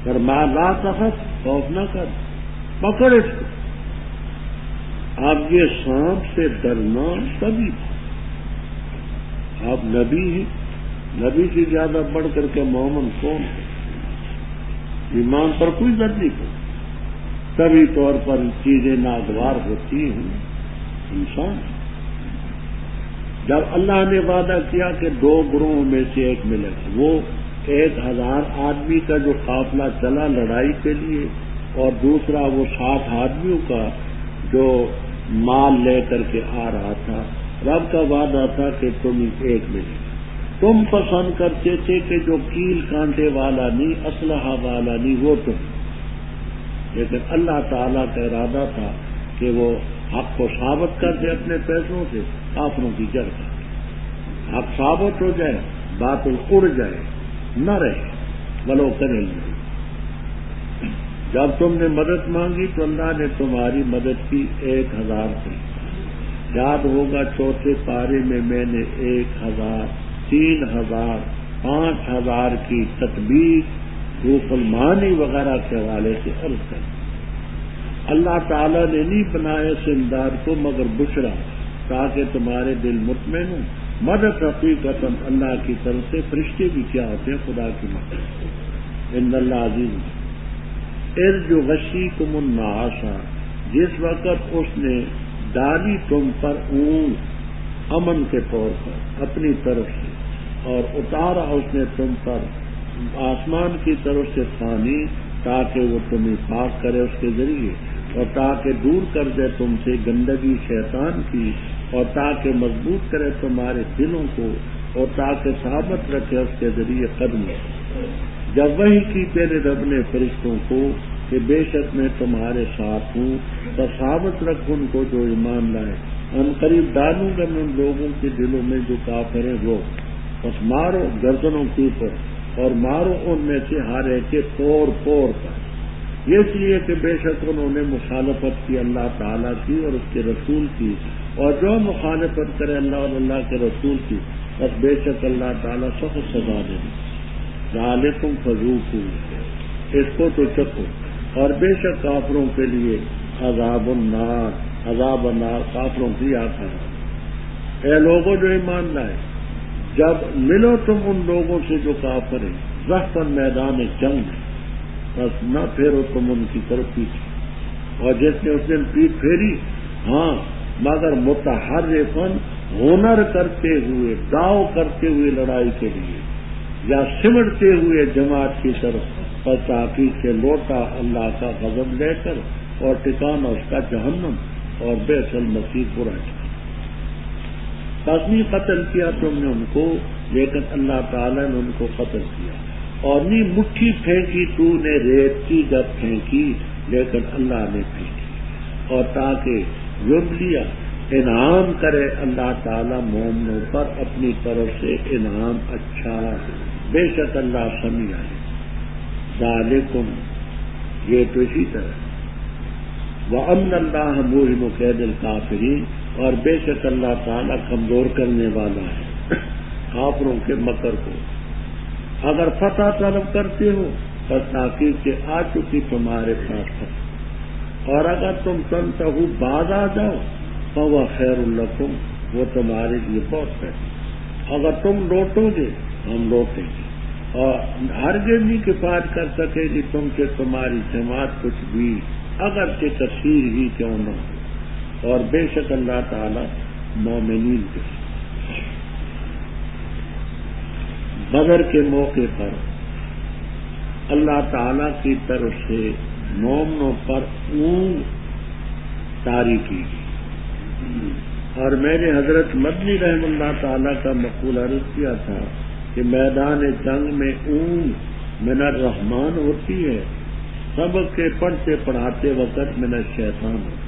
فرمایا لا تخف، خوف نہ کر، پکڑ اس کو۔ اب یہ سانپ سے ڈرنا تبھی آپ نبی ہیں، نبی سے زیادہ بڑھ کر کے مومن کون ہے؟ ایمان پر کوئی زد نہیں کرتا، طبی طور پر چیزیں ناگوار ہوتی ہیں انسان۔ جب اللہ نے وعدہ کیا کہ 2 گروہوں میں سے ایک ملے گا، وہ 1000 آدمی کا جو قافلہ چلا لڑائی کے لیے، اور دوسرا وہ 60 آدمیوں کا جو مال لے کر کے آ رہا تھا، رب کا وعدہ تھا کہ تم ایک ملے گا۔ تم پسند کرتے تھے کہ جو کیل کانٹے والا نہیں، اسلحہ والا نہیں، وہ تم، لیکن اللہ تعالیٰ کا ارادہ تھا کہ وہ حق کو ثابت کر دے اپنے فیصلوں سے، کافروں کی جڑ کر حق ثابت ہو جائے، باطل اڑ جائے، نہ رہے ولو کرے نہیں۔ جب تم نے مدد مانگی تو اللہ نے تمہاری مدد کی 1000 سے۔ یاد ہوگا 4تھے پارے میں نے 1000، 3000، 5000 کی تطبیق روح المعانی وغیرہ کے حوالے سے عرض کر۔ اللہ تعالیٰ نے نہیں بنایا اس امداد کو مگر بشرا، تاکہ تمہارے دل مطمئن ہوں۔ مدد حقیقت اللہ کی طرف سے، فرشتے بھی کیا ہوتے ہیں خدا کی مدد۔ ان اللہ عزیز ارج غشیکم النعاسا، جس وقت اس نے ڈالی تم پر اون امن کے طور پر اپنی طرف سے، اور اتارا اس نے تم پر آسمان کی طرف سے پانی، تاکہ وہ تمہیں پاک کرے اس کے ذریعے، اور تاکہ دور کر دے تم سے گندگی شیطان کی، اور تاکہ مضبوط کرے تمہارے دلوں کو، اور تاکہ ثابت رکھے اس کے ذریعے قدموں۔ جب وحی کی تیرے رب نے فرشتوں کو کہ بے شک میں تمہارے ساتھ ہوں، تو ثابت رکھ ان کو جو ایمان لائے، ان قریب ڈالوں گا میں ان لوگوں کے دلوں میں جو کافر ہیں وہ، بس مارو گردنوں کے اوپر اور مارو ان میں سے ہر ایک کے پور پور پر، یہ اس لیے کہ بے شک انہوں نے مخالفت کی اللہ تعالیٰ کی اور اس کے رسول کی، اور جو مخالفت کرے اللہ اور اللہ کے رسول کی، بس بے شک اللہ تعالیٰ سخت سزا دے گا۔ ذالکم فذوقوا، اس کو تو چکھو، اور بے شک کافروں کے لیے عذاب النار، عذاب النار کافروں کی آتا ہے۔ اے لوگوں جو ایمان لائے، جب ملو تم ان لوگوں سے جو کافر ہیں زحفاً میدان جنگ میں، بس نہ پھیرو تم ان کی طرف پیچھے، اور جس نے اس دن پیٹ پھیری، ہاں مگر متحرفاً ہنر کرتے ہوئے، داؤ کرتے ہوئے لڑائی کے لیے، یا سمٹتے ہوئے جماعت کی طرف، اور تحقیق سے لوٹا اللہ کا غضب لے کر، اور ٹھکانہ اس کا جہنم، اور بئس المصیر برا ٹھکانہ۔ بس نہیں قتل کیا تم نے ان کو، لیکن اللہ تعالیٰ نے ان کو قتل کیا، اور نہیں مٹھی پھینکی تو نے ریت کی جب پھینکی، لیکن اللہ نے پھینکی، اور تاکہ یبلیا انعام کرے اللہ تعالیٰ مومنوں پر اپنی طرف سے انعام اچھا، بے شک اللہ سمیع ہے۔ ذالکم، یہ تو اسی طرح، وَأَنَّ اللَّهَ مُوهِنُ كَيْدِ الْكَافِرِينَ، اور بے شک اللہ تعالیٰ کمزور کرنے والا ہے کافروں کے مکر کو۔ اگر فتح طلب کرتے ہو بس تحقیق سے آ چکی تمہارے پاس فتح، اور اگر تم تنتہو باز آ جاؤ فَهُوَ خَيْرٌ لَكُمْ، وہ تمہارے لیے بہت بہتر۔ اگر تم لوٹو گے ہم لوٹیں گے، اور ہرگز نہیں کفایت کر سکے گی تم سے تمہاری جماعت کچھ بھی، اگر کہ کثیر ہی کیوں نہ ہو، اور بے شک اللہ تعالی مومنین کے بدر کے موقع پر اللہ تعالی کی طرف سے مومنوں پر اونگ طاری کی گئی، اور میں نے حضرت مدنی رحم اللہ تعالی کا مقول عرض کیا تھا کہ میدان جنگ میں اونگ من الرحمان ہوتی ہے، سبق کے پڑھتے پڑھاتے وقت من الشیطان ہوتی،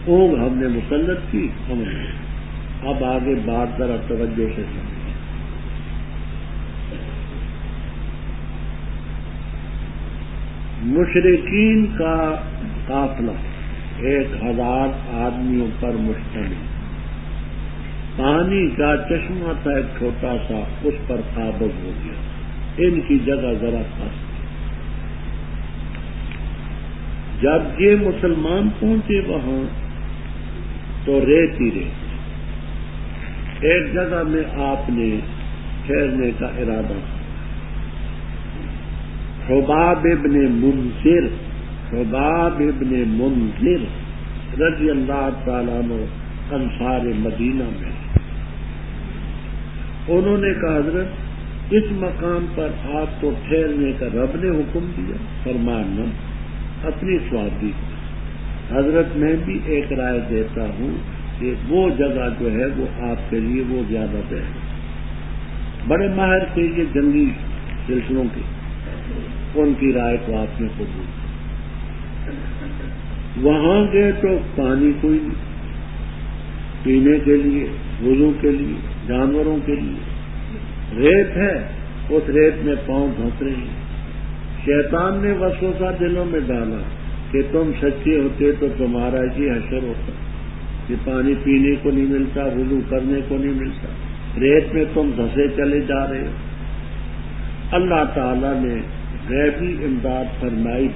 اونگ ہم نے مسلط کی ہم نے۔ اب آگے بات ذرا توجہ سے سمجھیں۔ مشرکین کا قافلہ 1000 آدمیوں پر مشتمل، پانی کا چشمہ تھا ایک چھوٹا سا، اس پر قابض ہو گیا، ان کی جگہ ذرا پاس۔ جب یہ مسلمان پہنچے وہاں تو ریت ہی ریت، ایک جگہ میں آپ نے ٹھہرنے کا ارادہ کیا۔ حباب ابن منذر رضی اللہ تعالیٰ عنہ انصار مدینہ میں، انہوں نے کہا حضرت اس مقام پر آپ کو ٹھہرنے کا رب نے حکم دیا؟ فرمایا نہ، اپنی سوادی۔ حضرت میں بھی ایک رائے دیتا ہوں کہ وہ جگہ جو ہے وہ آپ کے لیے وہ زیادہ بہتر، بڑے ماہر تھے یہ جنگی سلسلوں کے، ان کی رائے کو آپ نے قبول۔ وہاں گئے تو پانی کوئی نہیں، پینے کے لیے، وضو کے لیے، جانوروں کے لیے، ریت ہے، اس ریت میں پاؤں دھنس رہے ہیں۔ شیطان نے وسوسہ دلوں میں ڈالا کہ تم سچے ہوتے تو تمہارا یہ حشر ہوتا کہ پانی پینے کو نہیں ملتا، وضو کرنے کو نہیں ملتا، ریت میں تم دھسے چلے جا رہے ہو۔ اللہ تعالی نے غیبی امداد فرمائی،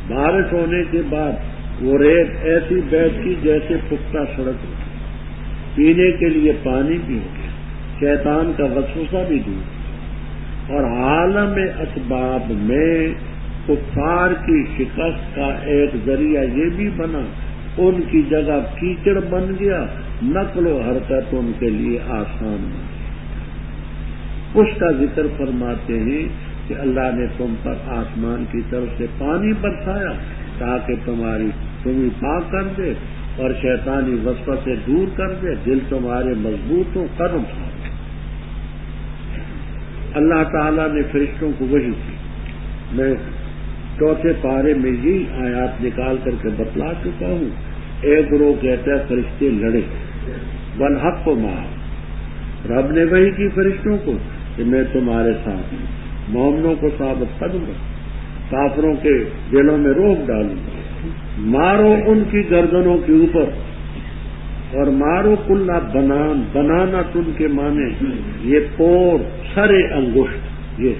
بارش ہونے کے بعد وہ ریت ایسی بیٹھی جیسے پختہ سڑک ہو، پینے کے لیے پانی بھی ہو گیا، شیطان کا وسوسہ بھی دور، اور عالم اسباب میں کفار کی شکست کا ایک ذریعہ یہ بھی بنا، ان کی جگہ کیچڑ بن گیا، نقل و حرکت ان کے لیے آسان بن گئی۔ اس کا ذکر فرماتے ہیں کہ اللہ نے تم پر آسمان کی طرف سے پانی برسایا تاکہ تمہیں پاک کر دے اور شیطانی وسوسے دور کر دے، دل تمہارے مضبوط ہو، قدم صاف۔ اللہ تعالیٰ نے فرشتوں کو وحی کی، میں چوتھے پارے میں یہی آیات نکال کر کے بتلا چکا ہوں۔ ایک گروہ کہتا ہے فرشتے لڑے، والحق معاہ، رب نے وحی کی فرشتوں کو کہ میں تمہارے ساتھ ہوں، مومنوں کو ثابت کروں گا، کافروں کے دلوں میں روک ڈالوں گا، مارو ان کی گردنوں کے اوپر، اور مارو کلّا بنان، بنانا تن کے معنی یہ پور، سرے انگشت، یہ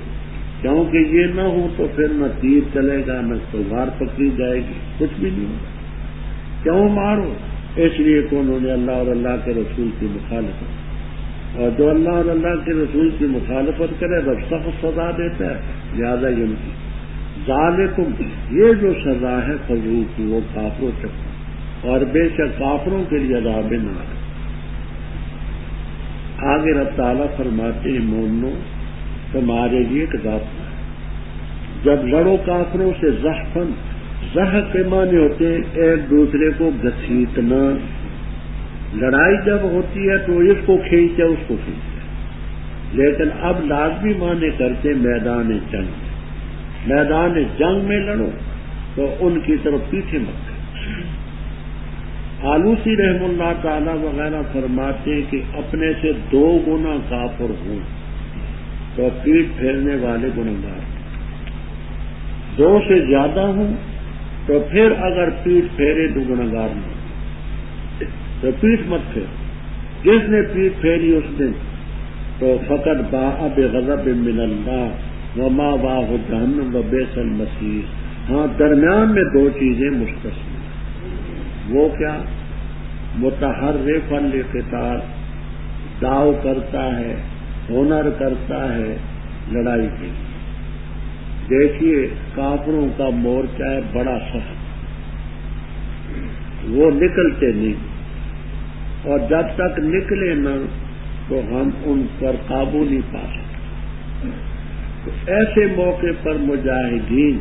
کیونکہ یہ نہ ہو تو پھر نہ تیر چلے گا، نہ تلوار پکڑی جائے گی، کچھ بھی نہیں ہوگا۔ کیوں مارو؟ اس لیے کہ انہوں نے اللہ اور اللہ کے رسول کی مخالفت، اور جو اللہ اور اللہ کے رسول کی مخالفت کرے رب سخت سزا دیتا ہے، لہٰذا یہ ان کی ذالکم، یہ جو سزا ہے فضول کی وہ کافروں تک، اور بے شک کافروں کے لیے عذاب نار۔ آگے رب تعالیٰ فرماتے ہیں مومنو تمہارے لیے ایک ضابطہ ہے، جب لڑو کافروں سے زحفن، زحف کے معنی ہوتے ہیں ایک دوسرے کو گھسیٹنا، لڑائی جب ہوتی ہے تو اس کو کھینچے اس کو کھینچے، لیکن اب لازمی معنی کرتے میدان جنگ، میدان جنگ میں لڑو تو ان کی طرف پیچھے مت کرو۔ آلوسی رحم اللہ تعالی وغیرہ فرماتے ہیں کہ اپنے سے 2 گنا کافر ہوں تو پیٹ پھیرنے والے گنہگار، 2 سے زیادہ ہوں تو پھر اگر پیٹ پھیرے تو گنہگار نہیں، تو پیٹ مت پھیر، جس نے پیٹ پھیری اس دن تو فقط باء بغضب من اللہ وما واہ جہنم وبئس المصیر۔ ہاں درمیان میں 2 چیزیں مستثنی، وہ کیا؟ متحرفا للقتال، داؤ کرتا ہے، ہنر کرتا ہے لڑائی کے لیے۔ دیکھیے کافروں کا مورچہ ہے بڑا سخت، وہ نکلتے نہیں، اور جب تک نکلے نہ تو ہم ان پر قابو نہیں پا سکتے۔ تو ایسے موقع پر مجاہدین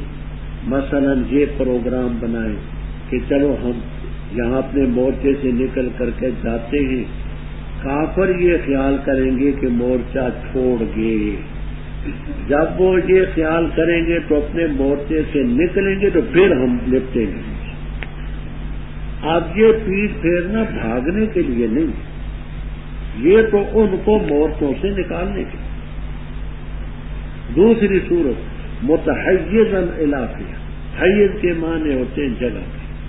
مثلا یہ پروگرام بنائیں کہ چلو ہم یہاں اپنے مورچے سے نکل کر کے جاتے ہیں، کافر یہ خیال کریں گے کہ مورچہ چھوڑ گئے، جب وہ یہ خیال کریں گے تو اپنے مورچے سے نکلیں گے تو پھر ہم لپٹیں گے۔ اب یہ پیٹ پھیرنا بھاگنے کے لیے نہیں، یہ تو ان کو مورچوں سے نکالنے کے لیے۔ دوسری صورت متحیزا الی، حیز کے معنی ہوتے ہیں جگہ،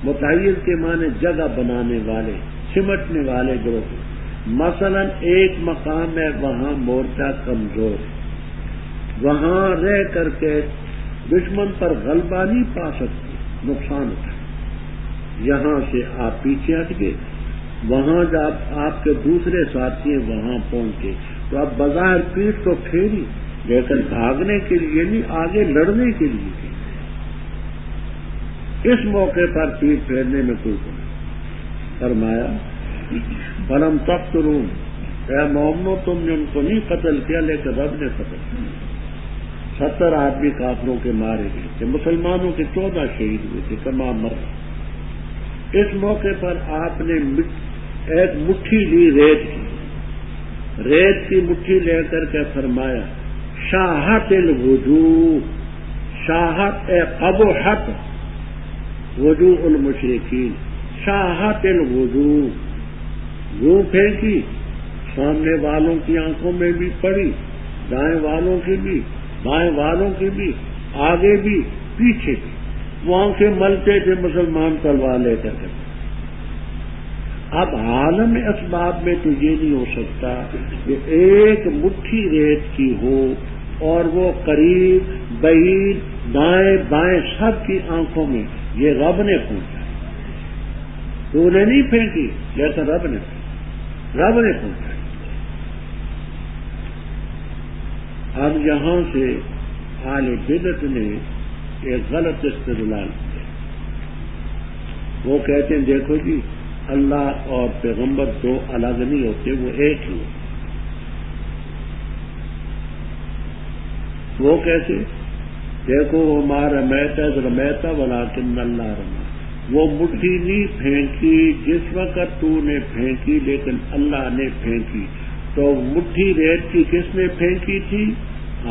متحیز کے معنی جگہ بنانے والے، سمٹنے والے گروہ۔ مثلا ایک مقام ہے وہاں مورچہ کمزور، وہاں رہ کر کے دشمن پر غلبہ نہیں پا سکتے، نقصان اٹھائے، یہاں سے آپ پیچھے ہٹ گئے، وہاں جب آپ کے دوسرے ساتھی وہاں پہنچے تو اب بظاہر پیٹ تو پھیری لیکن بھاگنے کے لیے نہیں، آگے لڑنے کے لیے تھی۔ اس موقع پر پیٹ پھیرنے میں کوئی نہیں۔ فرمایا فلم تقتلوہم، اے مومنو تم نے ان کو نہیں قتل کیا لیکن رب نے قتل کیا۔ 70 آدمی کافروں کے مارے گئے تھے، مسلمانوں کے 14 شہید ہوئے تھے، تمام مر گئے۔ اس موقع پر آپ نے ایک مٹھی لی ریت کی مٹھی لے کر کے فرمایا شاہت الوجوہ، شاہت اے قبحت وجوہ المشرکین، شاہت الوجوہ، یوں پھینکی سامنے والوں کی آنکھوں میں بھی پڑی، دائیں والوں کی بھی، بائیں والوں کی بھی، آگے بھی پیچھے بھی، وہ آنکھیں ملتے تھے مسلمان تلوار لے کر کے۔ اب عالم اسباب میں تو یہ نہیں ہو سکتا کہ ایک مٹھی ریت کی ہو اور وہ قریب بعید دائیں بائیں سب کی آنکھوں میں، یہ رب نے پہنچا، تو انہیں نہیں پھینکی لیکن رب نے پہنچا۔ اب یہاں سے اہل بدعت نے ایک غلط استدلال کیا، وہ کہتے ہیں دیکھو جی اللہ اور پیغمبر 2 الگ نہیں ہوتے، وہ ایک ہی ہوتے۔ وہ کیسے؟ دیکھو ہمارا رمیتا ولکن اللہ رما، وہ مٹھی نہیں پھینکی جس وقت تو نے پھینکی لیکن اللہ نے پھینکی، تو مٹھی ریت کی کس نے پھینکی تھی؟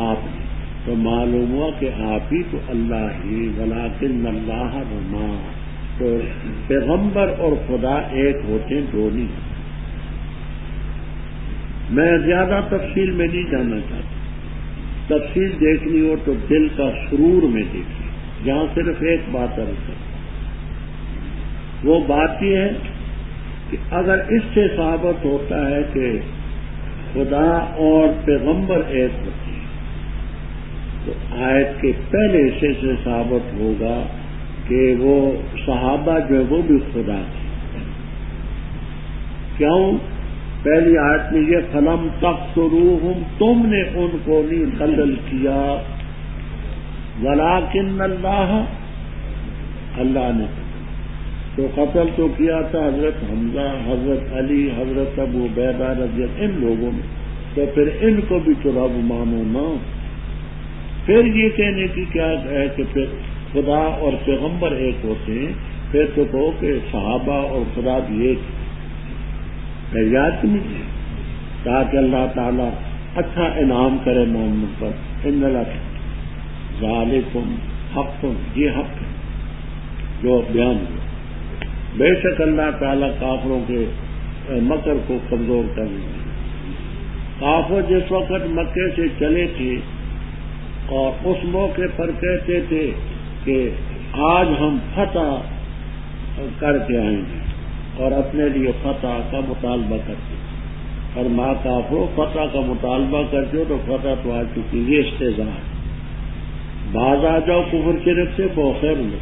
آپ نے، تو معلوم ہوا کہ آپ ہی تو اللہ ہی، ولکن اللہ رما۔ تو پیغمبر اور خدا ایک ہوتے ہیں، 2 نہیں ہوتے۔ میں زیادہ تفصیل میں نہیں جاننا چاہتا، تفصیل دیکھنی ہو تو دل کا سرور میں دیکھیے، جہاں صرف ایک بات عرض ہے، وہ بات یہ ہے کہ اگر اس سے ثابت ہوتا ہے کہ خدا اور پیغمبر ایک ہوتے ہیں تو آیت کے پہلے حصے سے ثابت ہوگا کہ وہ صحابہ جو ہے وہ بھی خدا تھے، کیوں؟ پہلی آیت میں یہ فلم تقتلوہم، تم نے ان کو نہیں قتل کیا، ولکن اللہ نے تو قتل تو کیا تھا حضرت حمزہ، حضرت علی، حضرت ابو عبیدہ رضی اللہ، ان لوگوں نے، تو پھر ان کو بھی تو رب مانو نا۔ پھر یہ کہنے کی کیا ہے کہ پھر خدا اور پیغمبر ایک ہوتے ہیں، پھر تو کہو کہ صحابہ اور خدا بھی ایک ہے، یاد نہیں، تاکہ اللہ تعالیٰ اچھا انعام کرے مومن پر۔ ان ذالکم حق، یہ حق ہے جو بیان ہوا۔ بے شک اللہ تعالیٰ کافروں کے مکر کو کمزور کر دیں گے۔ کافر جس وقت مکے سے چلے تھے اور اس موقع پر کہتے تھے کہ آج ہم فتح کر کے آئیں گے اور اپنے لیے فتح کا مطالبہ کرتے ہیں، اور ماں کافروں فتح کا مطالبہ کرتے ہو تو فتح تو آ چکی، یہ استہزاء ہے۔ باز آ جاؤ کفر شرک سے بخیر لو،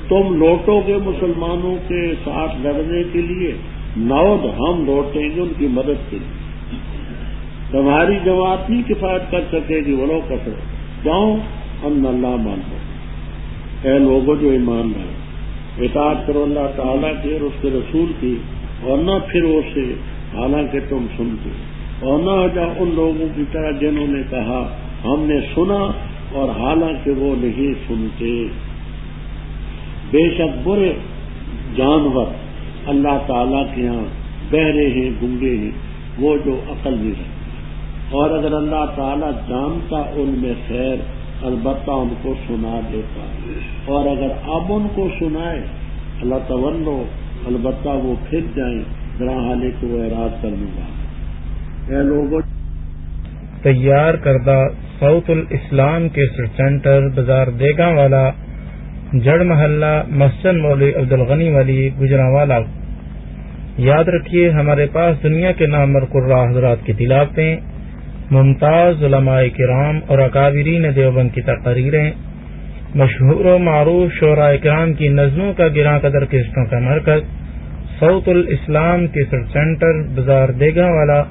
تم لوٹو گے مسلمانوں کے ساتھ لڑنے کے لیے، نود ہم لوٹیں گے ان کی مدد کے لیے، تمہاری جماعت نہیں کفایت کر سکے گی ولو کثرت، کیوں؟ ہم اللہ مانو، اے لوگوں جو ایمان لائے، اطاعت کرو اللہ تعالیٰ کی اور اس کے رسول کی، اور نہ پھرو سے حالانکہ تم سنتے، اور نہ جاؤ ان لوگوں کی طرح جنہوں نے کہا ہم نے سنا اور حالانکہ وہ نہیں سنتے۔ بے شک برے جانور اللہ تعالیٰ کے یہاں بہرے ہیں، گنگے ہیں، وہ جو عقل نہیں رکھتے، اور اگر اللہ تعالیٰ جانتا ان میں خیر البتہ ان کو سنا دیتا، اور اگر اب ان کو سنائے اللہ تولو البتہ وہ پھر جائیں ذرا حالے کو وہ اعراض کرنے والا۔ اے لوگوں، تیار کردہ صوت الاسلام کے سینٹر بازار دیگاں والا، جڑ محلہ، مسجد مولوی عبدالغنی والی، گجرانوالہ۔ یاد رکھیے ہمارے پاس دنیا کے نامور قراء حضرات کی تلاوتیں، ممتاز علماء کرام اور اکابرین دیوبند کی تقریریں، مشہور و معروف شعراء کرام کی نظموں کا گراں قدر قسطوں کا مرکز صوت الاسلام کے سینٹر بازار دیگاں والا،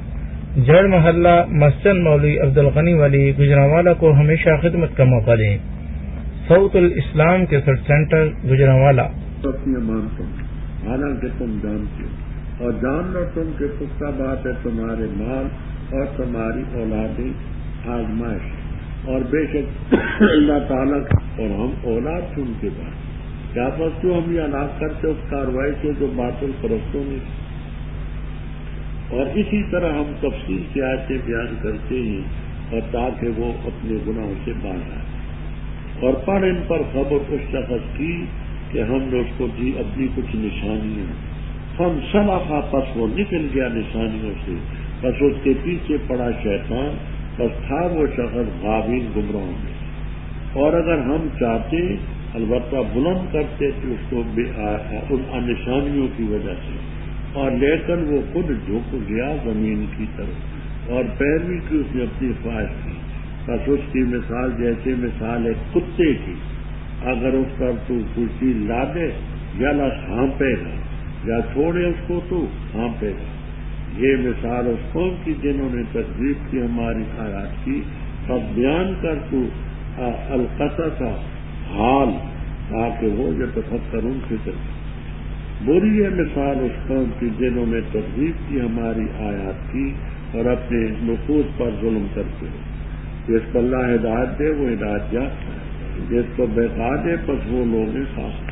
جڑ محلہ، مسجد مولوی عبدالغنی والی، گجرانوالہ کو ہمیشہ خدمت کا موقع دیں۔ صوت الاسلام کے سینٹر گجرانوالہ۔ مانتا ہوں حالانکہ تم جانتے ہو، اور جان لو تم کہ پختہ بات ہے تمہارے مال اور تمہاری اولادیں آزمائش، اور بے شک اللہ تعالیٰ اور ہم اولاد سے ان کے بعد کیا پس کیوں ہم یہ ہلاک کرتے اس کاروائی سے جو باطل پرستوں میں، اور اسی طرح ہم تفصیل کی آیتیں بیان کرتے ہیں اور تاکہ وہ اپنے گناہوں سے باہر آئے، اور پڑھ ان پر خبر اس شخص کی کہ ہم نے اس کو دی اپنی کچھ نشانیاں، ہم سلاخا پس وہ نکل گیا نشانیوں سے، بس اس کے پیچھے پڑا شیطان، بس تھا وہ شخص غاوین گمراہوں میں، اور اگر ہم چاہتے البتہ بلند کرتے تھے اس کو ان نشانیوں کی وجہ سے، اور لیکن وہ خود جھک گیا زمین کی طرف اور پیروی کی اس نے اپنی خواہش کی، بس اس کی مثال جیسے مثال ہے کتے کی، اگر اس پر تو کوئی چیز لا دے یا نہ ہانپے گا یا چھوڑے اس کو تو ہانپے گا۔ یہ مثال اس قوم کی جنہوں نے تکذیب کی ہماری آیات کی، سب بیان کر تو القصص حال تاکہ وہ یتفکرون فکر۔ بری ہے مثال اس قوم کی جنہوں نے تکذیب کی ہماری آیات کی اور اپنے نفوس پر ظلم کرتے ہو۔ جس کو اللہ ہدایت دے وہ ہدایت یافتہ ہے، جس کو بہکا دے پس وہ لوگ خاص۔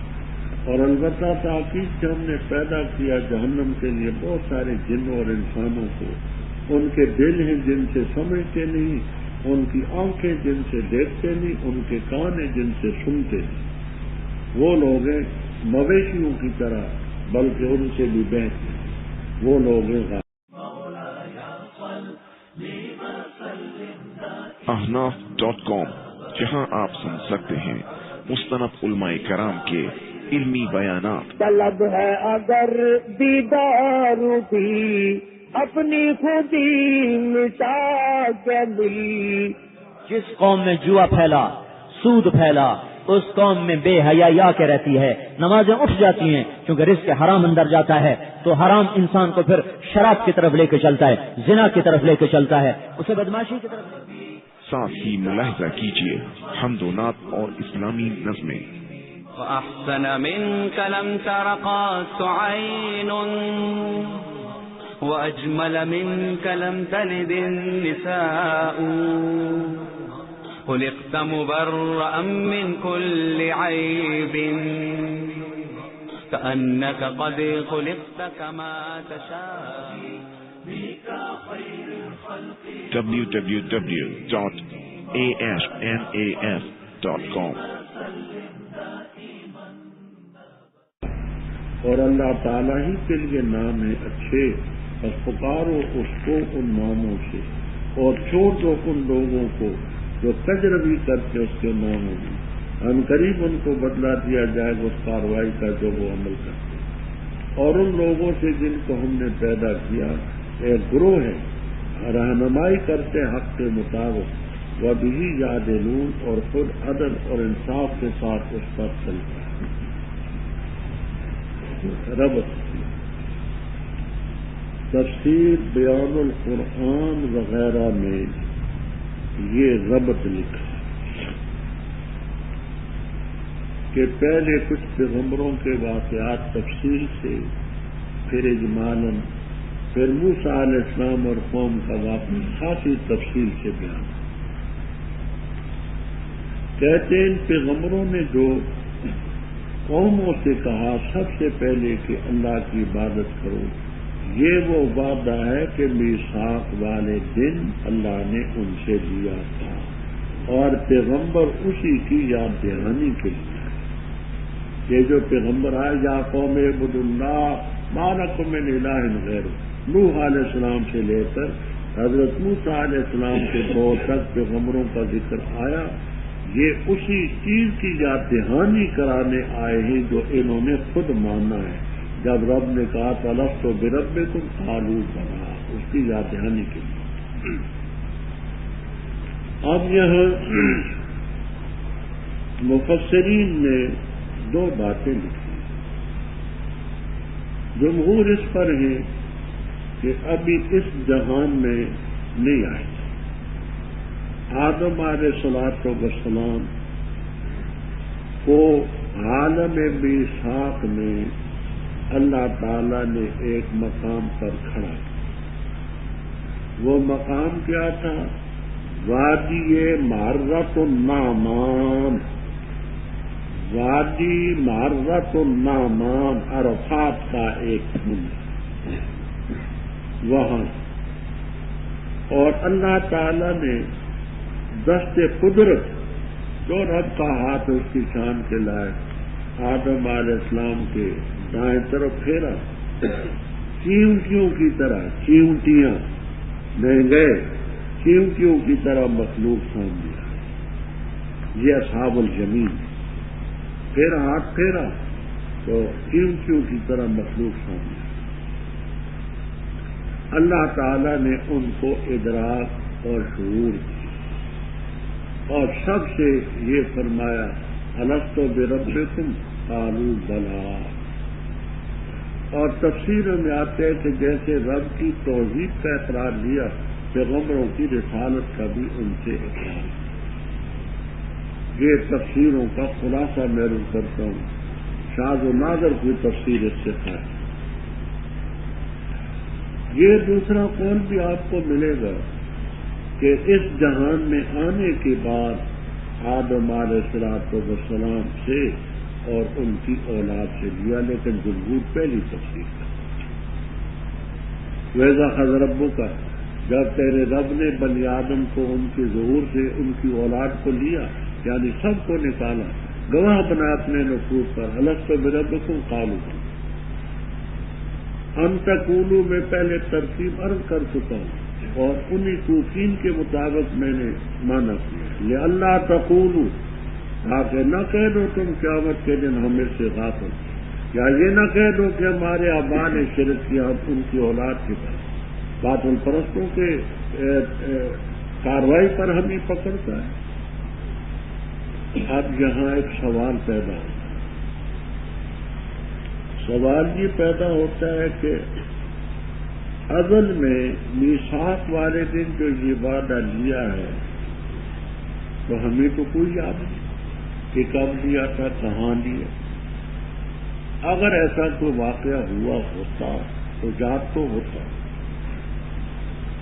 اور البتہ تاکید کہ ہم نے پیدا کیا جہنم کے لیے بہت سارے جنوں اور انسانوں کو، ان کے دل ہیں جن سے سمجھتے نہیں، ان کی آنکھیں جن سے دیکھتے نہیں، ان کے کان ہیں جن سے سنتے نہیں، وہ لوگ ہیں مویشیوں کی طرح بلکہ ان سے بھی بہتر، وہ لوگ ہیں احناف.com، جہاں آپ سن سکتے ہیں مستند علماء کرام کے علمی بیانات۔ طلب ہے اگر دیدار بھی اپنی خودی مٹا کے ملی۔ جس قوم میں جوا پھیلا، سود پھیلا، اس قوم میں بے حیائی آ کے رہتی ہے، نمازیں اٹھ جاتی ہیں، کیونکہ رزق حرام اندر جاتا ہے تو حرام انسان کو پھر شراب کی طرف لے کے چلتا ہے، زنا کی طرف لے کے چلتا ہے، اسے بدماشی کی طرف. ساتھ ہی ملاحظہ کیجیے حمد و نعت اور اسلامی نظمیں. وأحسن منك لم تر قط عين وأجمل منك لم تلد النساء خلقت مبرأ من كل عيب كأنك قد خلقت كما تشاء www.asnas.com. اور اللہ تعالیٰ ہی کے لیے نام ہے اچھے، بس پکارو اس کو ان ناموں سے اور چھوڑ دو ان لوگوں کو جو تجربی کرتے اس کے ناموں میں. ان قریب ان کو بدلا دیا جائے گا اس کارروائی کا جو وہ عمل کرتے. اور ان لوگوں سے جن کو ہم نے پیدا کیا ایک گروہ ہے، رہنمائی کرتے حق کے مطابق، وہ بھی یادلون اور خود عدل اور انصاف کے ساتھ اس پر چلتا ہے. ربط تفسیر بیان القرآن وغیرہ میں یہ ربط لکھا کہ پہلے کچھ پیغمبروں کے واقعات تفصیل سے، پھر اجمالاً، پھر موسیٰ علیہ السلام اور قوم کا واقعہ خاصی تفصیل سے بیان. کہتے ہیں ان پیغمبروں نے جو قوموں سے کہا سب سے پہلے کہ اللہ کی عبادت کرو، یہ وہ وعدہ ہے کہ میثاق والے دن اللہ نے ان سے لیا تھا، اور پیغمبر اسی کی یاد دہانی کے لیے. یہ جو پیغمبر آئے یا قوم اعبدوا اللہ ما لکم من الہ غیرہ، نوح علیہ السلام سے لے کر حضرت موسیٰ علیہ السلام کے دور تک پیغمبروں کا ذکر آیا، یہ اسی چیز کی یاد دہانی کرانے آئے ہیں جو انہوں نے خود مانا ہے. جب رب نے کہا تھا الست بربکم قالوا بلی، اس کی یاد دہانی کے لیے. اب یہاں مفسرین نے دو باتیں لکھی. جمہور اس پر ہے کہ ابھی اس جہان میں نہیں آئے. آدم علیہ الصلوۃ والسلام کو عالم میثاق میں اللہ تعالی نے ایک مقام پر کھڑا کیا. وہ مقام کیا تھا؟ وادی معرۃ النعمان. وادی معرۃ النعمان عرفات کا ایک دن وہاں، اور اللہ تعالی نے دست قدرت جو رب کا ہاتھ اس کی شان کے لائق آدم علیہ السلام کے دائیں طرف پھیرا. چیونٹیوں کی طرح چیونٹیاں لے گئے، چیونٹیوں کی طرح مخلوق سامنے آئی. یہ اصحاب الجمین. پھر ہاتھ پھیرا تو چیونٹیوں کی طرح مخلوق سامنے آئی. اللہ تعالی نے ان کو ادراک اور شعور دیا اور سب سے یہ فرمایا الست بربکم قالوا بلی. اور تفسیروں میں آتے ہیں کہ جیسے رب کی توحید کا اقرار لیا، پیغمبروں کی رسالت کا بھی ان سے اقرار. یہ تفسیروں کا خلاصہ میں عرض کرتا ہوں. شاذ و نادر کی تفسیر اس سے خاص. یہ دوسرا قول بھی آپ کو ملے گا کہ اس جہان میں آنے کے بعد آدم علیہ السلام سے اور ان کی اولاد سے لیا، لیکن جمہور پہلی تفسیر کا. ویزا خذ ربک کا جب تیرے رب نے بنی آدم کو ان کے ظہور سے ان کی اولاد کو لیا، یعنی سب کو نکالا، گواہ بنا اپنے نفوس پر. الست بربکم قالوا بلی. ان تقولوا میں پہلے ترتیب عرض کر چکا ہوں اور انہی توقین کے مطابق میں نے مانا کیا. لئلا تقولوا، تاکہ نہ کہہ دو تم قیامت کے دن ہمیں سے غافل، یا یہ نہ کہہ دو کہ ہمارے آبا نے شرک کیا ہم ان کی اولاد کی طرح. باطل پرستوں کے کارروائی پر ہمیں پکڑتا ہے. اب یہاں ایک سوال پیدا ہوتا ہے۔ سوال یہ پیدا ہوتا ہے کہ ازل میں میثاق والے دن جو یہ وعدہ لیا ہے تو ہمیں تو کوئی یاد نہیں کہ کب لیا تھا، کہاں لیا۔ اگر ایسا کوئی واقعہ ہوا ہوتا تو یاد تو ہوتا۔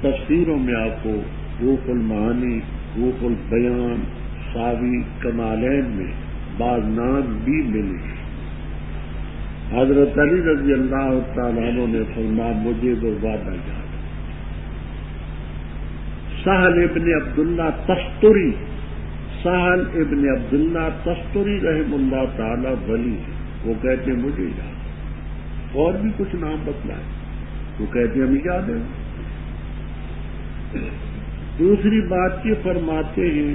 تفسیروں میں آپ کو روح المعانی، روح البیان، ساوی کمالین میں بعض نام بھی ملے۔ حضرت علی رضی اللہ تعالیٰ عنہ نے فرمایا مجھے وہ وعدہ یاد۔ سہل ابن عبداللہ تستری، سہل ابن عبداللہ تستری رحم اللہ تعالیٰ ولی، وہ کہتے ہیں مجھے یاد۔ اور بھی کچھ نام بتلائے، وہ کہتے ہیں ہمیں یاد ہے۔ دوسری بات یہ فرماتے ہیں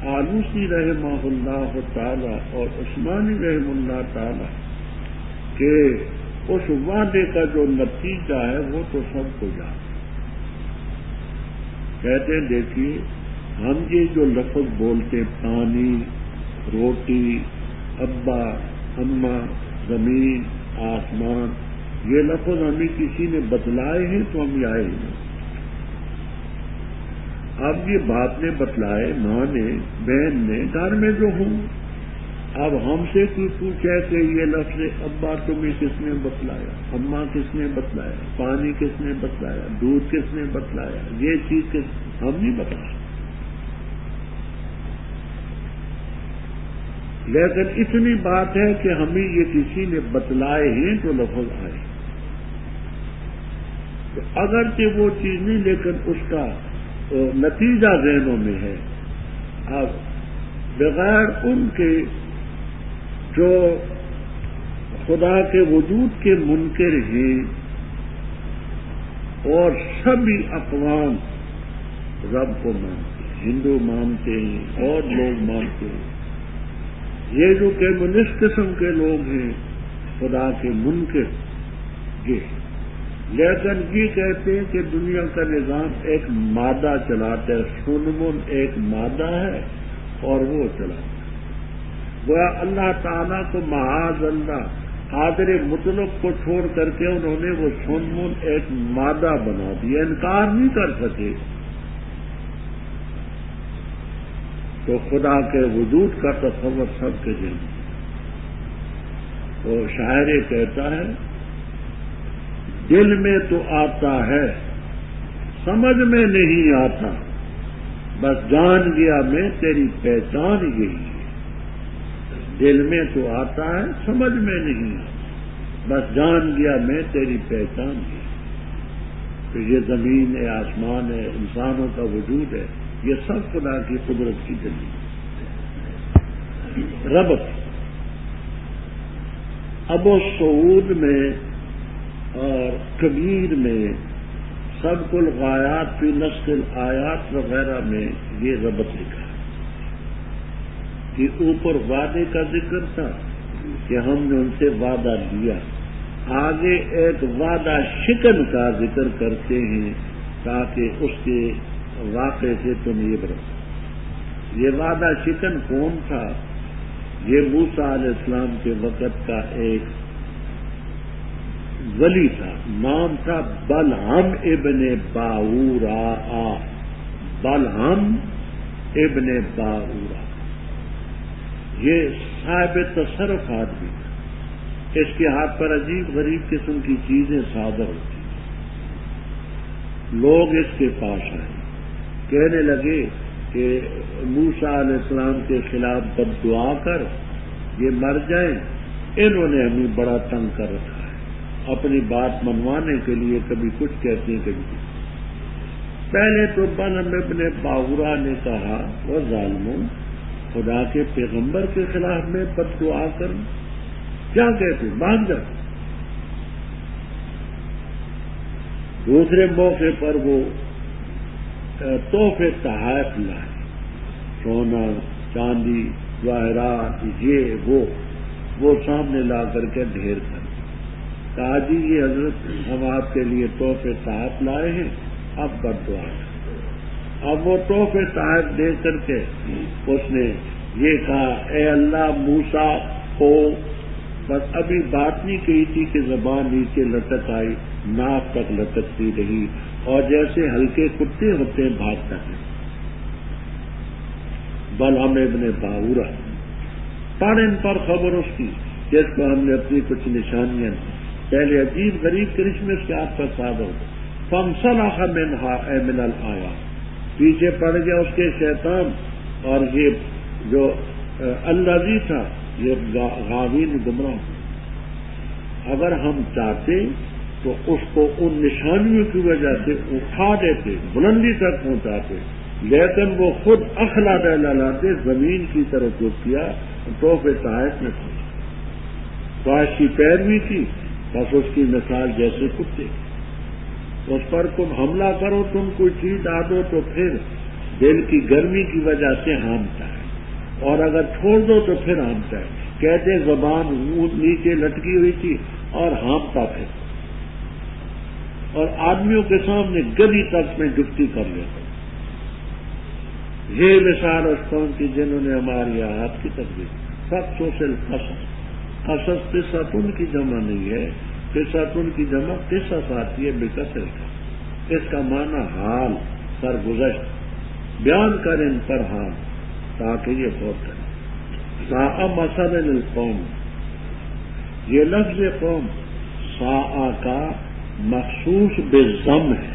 آلوسی رحمہ اللہ تعالیٰ اور عثمانی رحم اللہ تعالیٰ کہ اس وعدے کا جو نتیجہ ہے وہ تو سب کو یاد ہے۔ کہتے ہیں دیکھیے ہم یہ جو لفظ بولتے پانی، روٹی، ابا، اماں، زمین، آسمان، یہ لفظ ہمیں کسی نے بتلائے ہیں تو ہم آئے ہیں۔ اب یہ بات نے بتلائے ماں نے، بہن نے، گھر میں جو ہوں۔ اب ہم سے کوئی پوچھے کہ یہ لفظ ابا تمہیں کس نے بتلایا، اماں کس نے بتلایا، پانی کس نے بتلایا، دودھ کس نے بتلایا، یہ چیز ہم نہیں بتا سکتے، لیکن اتنی بات ہے کہ ہمیں یہ کسی نے بتلائے ہیں تو لفظ آئے۔ تو اگرچہ وہ چیز نہیں لیکن اس کا نتیجہ ذہنوں میں ہے۔ اب بغیر ان کے جو خدا کے وجود کے منکر ہیں اور سبھی اقوام رب کو مانتے ہیں، ہندو مانتے ہیں اور لوگ مانتے ہیں، یہ جو کمیونسٹ قسم کے لوگ ہیں خدا کے منکر یہ، لیکن یہ کہتے ہیں کہ دنیا کا نظام ایک مادہ چلاتا ہے، سنمن ایک مادہ ہے اور وہ چلاتا ہے۔ گویا اللہ تعالیٰ کو معاذ اللہ قادر مطلق کو چھوڑ کر کے انہوں نے وہ سنمن ایک مادہ بنا دیا، انکار نہیں کر سکے۔ تو خدا کے وجود کا تصور سب کے ذہن میں۔ وہ شاعر کہتا ہے دل میں تو آتا ہے سمجھ میں نہیں آتا، بس جان گیا میں تیری پہچان یہی ہے۔ دل میں تو آتا ہے سمجھ میں نہیں آتا، بس جان گیا میں تیری پہچان یہی ہے۔ تو یہ زمین ہے، آسمان ہے، انسانوں کا وجود ہے، یہ سب خدا کی قدرت کی دلیل ہے۔ ربط ابو سعود میں اور کبیر میں سبق الغایات فی نسخ الآیات وغیرہ میں یہ ربط لکھا ہے کہ اوپر وعدے کا ذکر تھا کہ ہم نے ان سے وعدہ لیا، آگے ایک وعدہ شکن کا ذکر کرتے ہیں تاکہ اس کے واقعے سے تم یہ برو۔ یہ وعدہ شکن کون تھا؟ یہ موسیٰ علیہ السلام کے وقت کا ایک ولی تھا، نام تھا بلعم ابن باورا، بلعم ابن باورا۔ یہ صاحب تصرف آدمی تھا، اس کے ہاتھ پر عجیب غریب قسم کی چیزیں صادر ہوتی، لوگ اس کے پاس آئے، کہنے لگے کہ موسیٰ علیہ السلام کے خلاف بد دعا کر یہ مر جائیں، انہوں نے ہمیں بڑا تنگ کر رکھا ہے، اپنی بات منوانے کے لیے کبھی کچھ کہتے ہیں کبھی کچھ۔ پہلے تو بلعم ابن باورا نے کہا وہ ظالموں، خدا کے پیغمبر کے خلاف میں بد دعا کروں؟ کیا کہتے بھاگ جا۔ دوسرے موقع پر وہ تحفے تحائف لائے، سونا، چاندی، جواہرات، یہ وہ سامنے لا کر کے ڈھیر کر کہا جی یہ حضرت ہم آپ کے لیے تحفے تحائف لائے ہیں، اب بد دعا۔ اب وہ تحفے تحائف دے کر کے اس نے یہ کہا اے اللہ موسیٰ کو بس ابھی بات نہیں کہی تھی کہ زبان نیچے لٹک آئی، ناک تک لٹکتی رہی اور جیسے ہلکے کتے ہوتے ہیں بھاگتا ہے۔ بلعم ابن باورہ پڑھ ان پر خبر اس کی جس کو ہم نے اپنی کچھ نشانیاں پہلے عجیب غریب کرشمے سے آپ کا صادر فانسلخ منہا اے من الآیات، پیچھے پڑ گیا اس کے شیطان، اور یہ جو الذی تھا یہ غاوین گمراہ۔ اگر ہم چاہتے تو اس کو ان نشانیوں کی وجہ سے اٹھا دیتے، بلندی تک پہنچاتے، لیکن وہ خود اخلا لاتے زمین کی طرف جو کیا تو پھر طائف میں پہنچا۔ خواہش کی پیروی کی، بس اس کی مثال جیسے کتے، اس پر تم حملہ کرو، تم کوئی چیز ڈالو تو پھر دل کی گرمی کی وجہ سے ہانپتا ہے، اور اگر چھوڑ دو تو پھر ہانپتا ہے۔ کہتے زبان نیچے لٹکی ہوئی تھی اور ہانپتا پھر، اور آدمیوں کے سامنے گلی تک میں جفتی کر لیتا۔ یہ مثال اس قوم کی جنہوں نے ہماری آیات کی تکذیب۔ سب سے قصص قصتن کی جمع نہیں ہے، قصتن کی جمع قصص آتی ہے بکثر کا، اس کا معنی حال، سرگزشت، بیان کر ان پر حال تاکہ یہ غور کریں۔ ساء مثلا للقوم، یہ لفظ قوم ساء کا مخصوص بالضم ہے،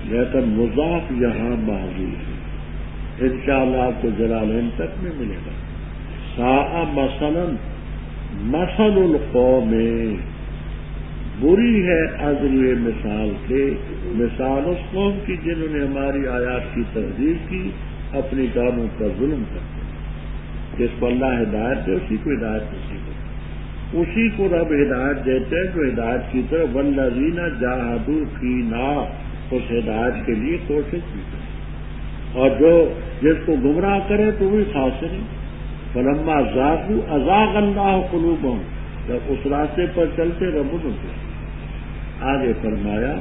لیکن مضاف یہاں محذوف ہے، انشاءاللہ آپ کو جلالین تک میں ملے گا۔ ساء مثلا مثل القوم، بری ہے ازروی مثال کے، مثال اس قوم کی جنہوں نے ہماری آیات کی تکذیب کی، اپنی کاموں پر ظلم کرتے، جس کو اللہ ہدایت دے اسی کو ہدایت نصیب ہو، اسی کو رب ہدایت دیتے ہیں جو ہدایت کی طرف والذین جاہدوا فینا، اس ہدایت کے لیے کوشش بھی کرے، اور جو جس کو گمراہ کرے تو وہی خاسر ہے۔ فلما ذاقوا ازاغ اللہ قلوبہم، جب اس راستے پر چلتے رب ان آگے فرمایا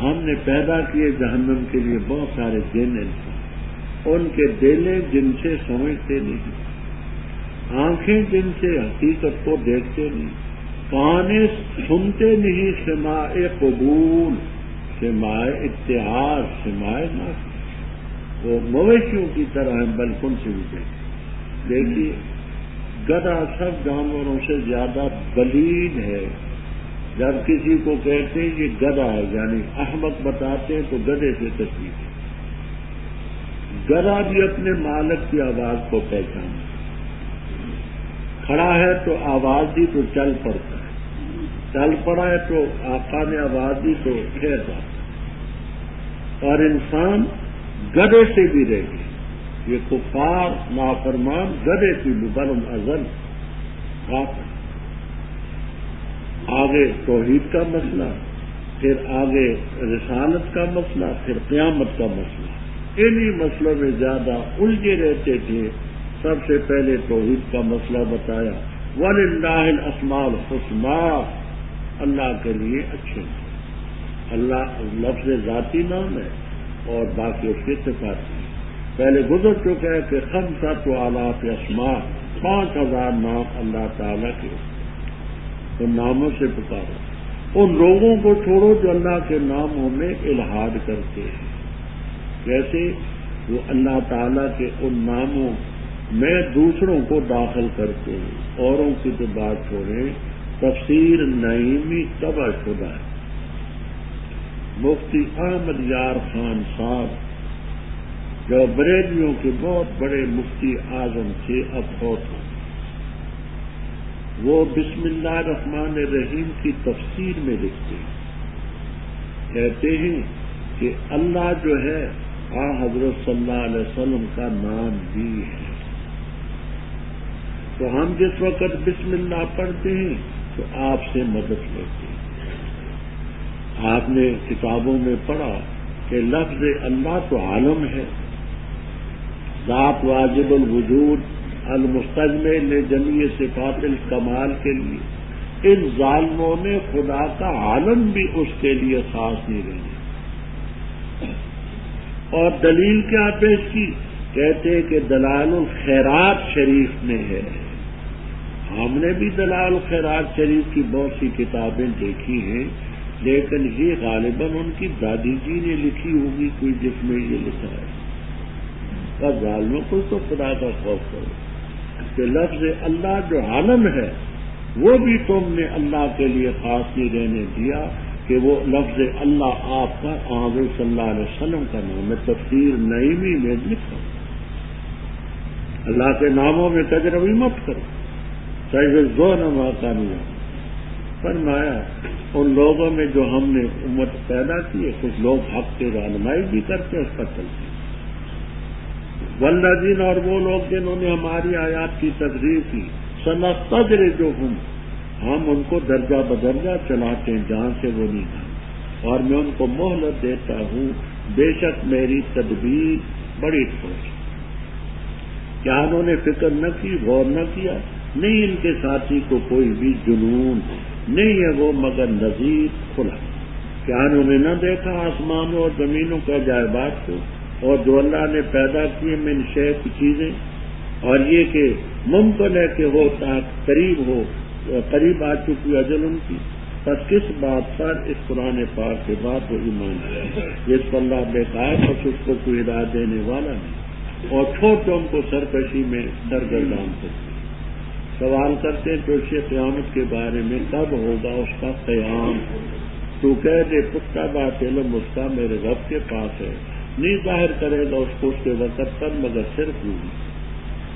ہم نے پیدا کیے جہنم کے لیے بہت سارے جن انسان، ان کے دلیں جن سے سمجھتے نہیں، آنکھیں جن سے حقیقت کو دیکھتے نہیں، کانے سنتے نہیں، سماع قبول، سماع اتحاد، سماع ناس، وہ مویشیوں کی طرح ہیں بلکہ ان سے بھی دیکھتے۔ دیکھیے گدھا سب جانوروں سے زیادہ بلید ہے، جب کسی کو کہتے ہیں یہ گدھا ہے یعنی احمق بتاتے ہیں تو گدھے سے تشبیہ ہے۔ گدھا بھی اپنے مالک کی آواز کو پہچانتا، کھڑا ہے تو آواز دی تو چل پڑتا ہے، چل پڑا ہے تو آقا نے آواز دی تو ٹھہر جاتا، اور انسان گدھے سے بھی رہ گئے، یہ کفار نافرمان گدھے کی بلم ازل غافل۔ آگے توحید کا مسئلہ، پھر آگے رسالت کا مسئلہ، پھر قیامت کا مسئلہ، انہی مسئلوں میں زیادہ الجھے رہتے تھے۔ سب سے پہلے توحید کا مسئلہ بتایا، وَلِلَّهِ الْأَسْمَاءُ الْحُسْنَى، اللہ کے لیے اچھے ہیں، اللہ لفظ ذاتی نام ہے اور باقی اس کے صفات ہیں۔ پہلے گزر چکا ہے کہ 5,000 اسماء، 5,000 نام اللہ تعالیٰ کے، ان ناموں سے پکارو۔ ان لوگوں کو چھوڑو جو اللہ کے ناموں میں الحاد کرتے ہیں، جیسے وہ اللہ تعالیٰ کے ان ناموں میں دوسروں کو داخل کرتے ہیں، اوروں کی تو بات چھوڑیں، تفسیر نعیمی تباہ شدہ ہے۔ مفتی احمد یار خان صاحب جو بریلویوں کے بہت بڑے مفتی اعظم تھے، اب فوت ہو، وہ بسم اللہ الرحمن الرحیم کی تفسیر میں لکھتے ہیں، کہتے ہیں کہ اللہ جو ہے حضرت صلی اللہ علیہ وسلم کا نام بھی ہے، تو ہم جس وقت بسم اللہ پڑھتے ہیں تو آپ سے مدد لیتے ہیں۔ آپ نے کتابوں میں پڑھا کہ لفظ اللہ تو عالم ہے، ذات واجب الوجود المستجمع لجمیع صفات الکمال کے لیے، ان ظالموں نے خدا کا عالم بھی اس کے لیے خاص نہیں رہی، اور دلیل کیا پیش کی کہتے کہ دلائل الخیرات شریف میں ہے. ہم نے بھی دلائل الخیرات شریف کی بہت سی کتابیں دیکھی ہیں، لیکن یہ غالباً ان کی دادی جی نے لکھی ہوگی کوئی جس میں یہ لکھا ہے. پر ظالموں کو تو خدا کا خوف کرو کہ لفظ اللہ جو عالم ہے وہ بھی تم نے اللہ کے لیے خاص نہیں رہنے دیا کہ وہ لفظ اللہ آپ کا حضور صلی اللہ علیہ وسلم کا نام ہے. تفسیر نعیمی میں لکھا اللہ کے ناموں میں تجربی مت کرو. سید زونما کا نام فرمایا ان لوگوں میں جو ہم نے امت پیدا کی ہے کچھ لوگ حق کی رہنمائی بھی کرتے اس پر چلتے. والذین اور وہ لوگ جنہوں نے ہماری آیات کی تقریر کی سنستدرجہم ہم ان کو درجہ بدرجہ چلاتے ہیں جہاں سے وہ نہیں جاتے اور میں ان کو مہلت دیتا ہوں بے شک میری تدبیر بڑی ٹھوس. کیا انہوں نے فکر نہ کی غور نہ کیا؟ نہیں ان کے ساتھی کو کوئی بھی جنون نہیں ہے وہ مگر نذیر کھلا. کیا انہوں نے نہ دیکھا آسمانوں اور زمینوں کے عجائبات کو اور جو اللہ نے پیدا کیے من شے کی چیزیں اور یہ کہ ممکن ہے کہ ہو قریب ہو قریب آ چکی اجل ان کی. بس کس بات پر اس قرآن پاک کے بعد وہ ایمان ہے جس پر اللہ بیکار بس اس کو کوئی ہدایت دینے والا نہیں اور چھوٹے ان کو سرکشی میں سرگردان کرتے. سوال کرتے ہیں تو اسے قیامت کے بارے میں کب ہوگا اس کا قیام. تو کہہ دے پختہ بات علم اس کا میرے رب کے پاس ہے نہیں ظاہر کرے گا اس کو اس کے وقت پر مگر صرف ہوگی.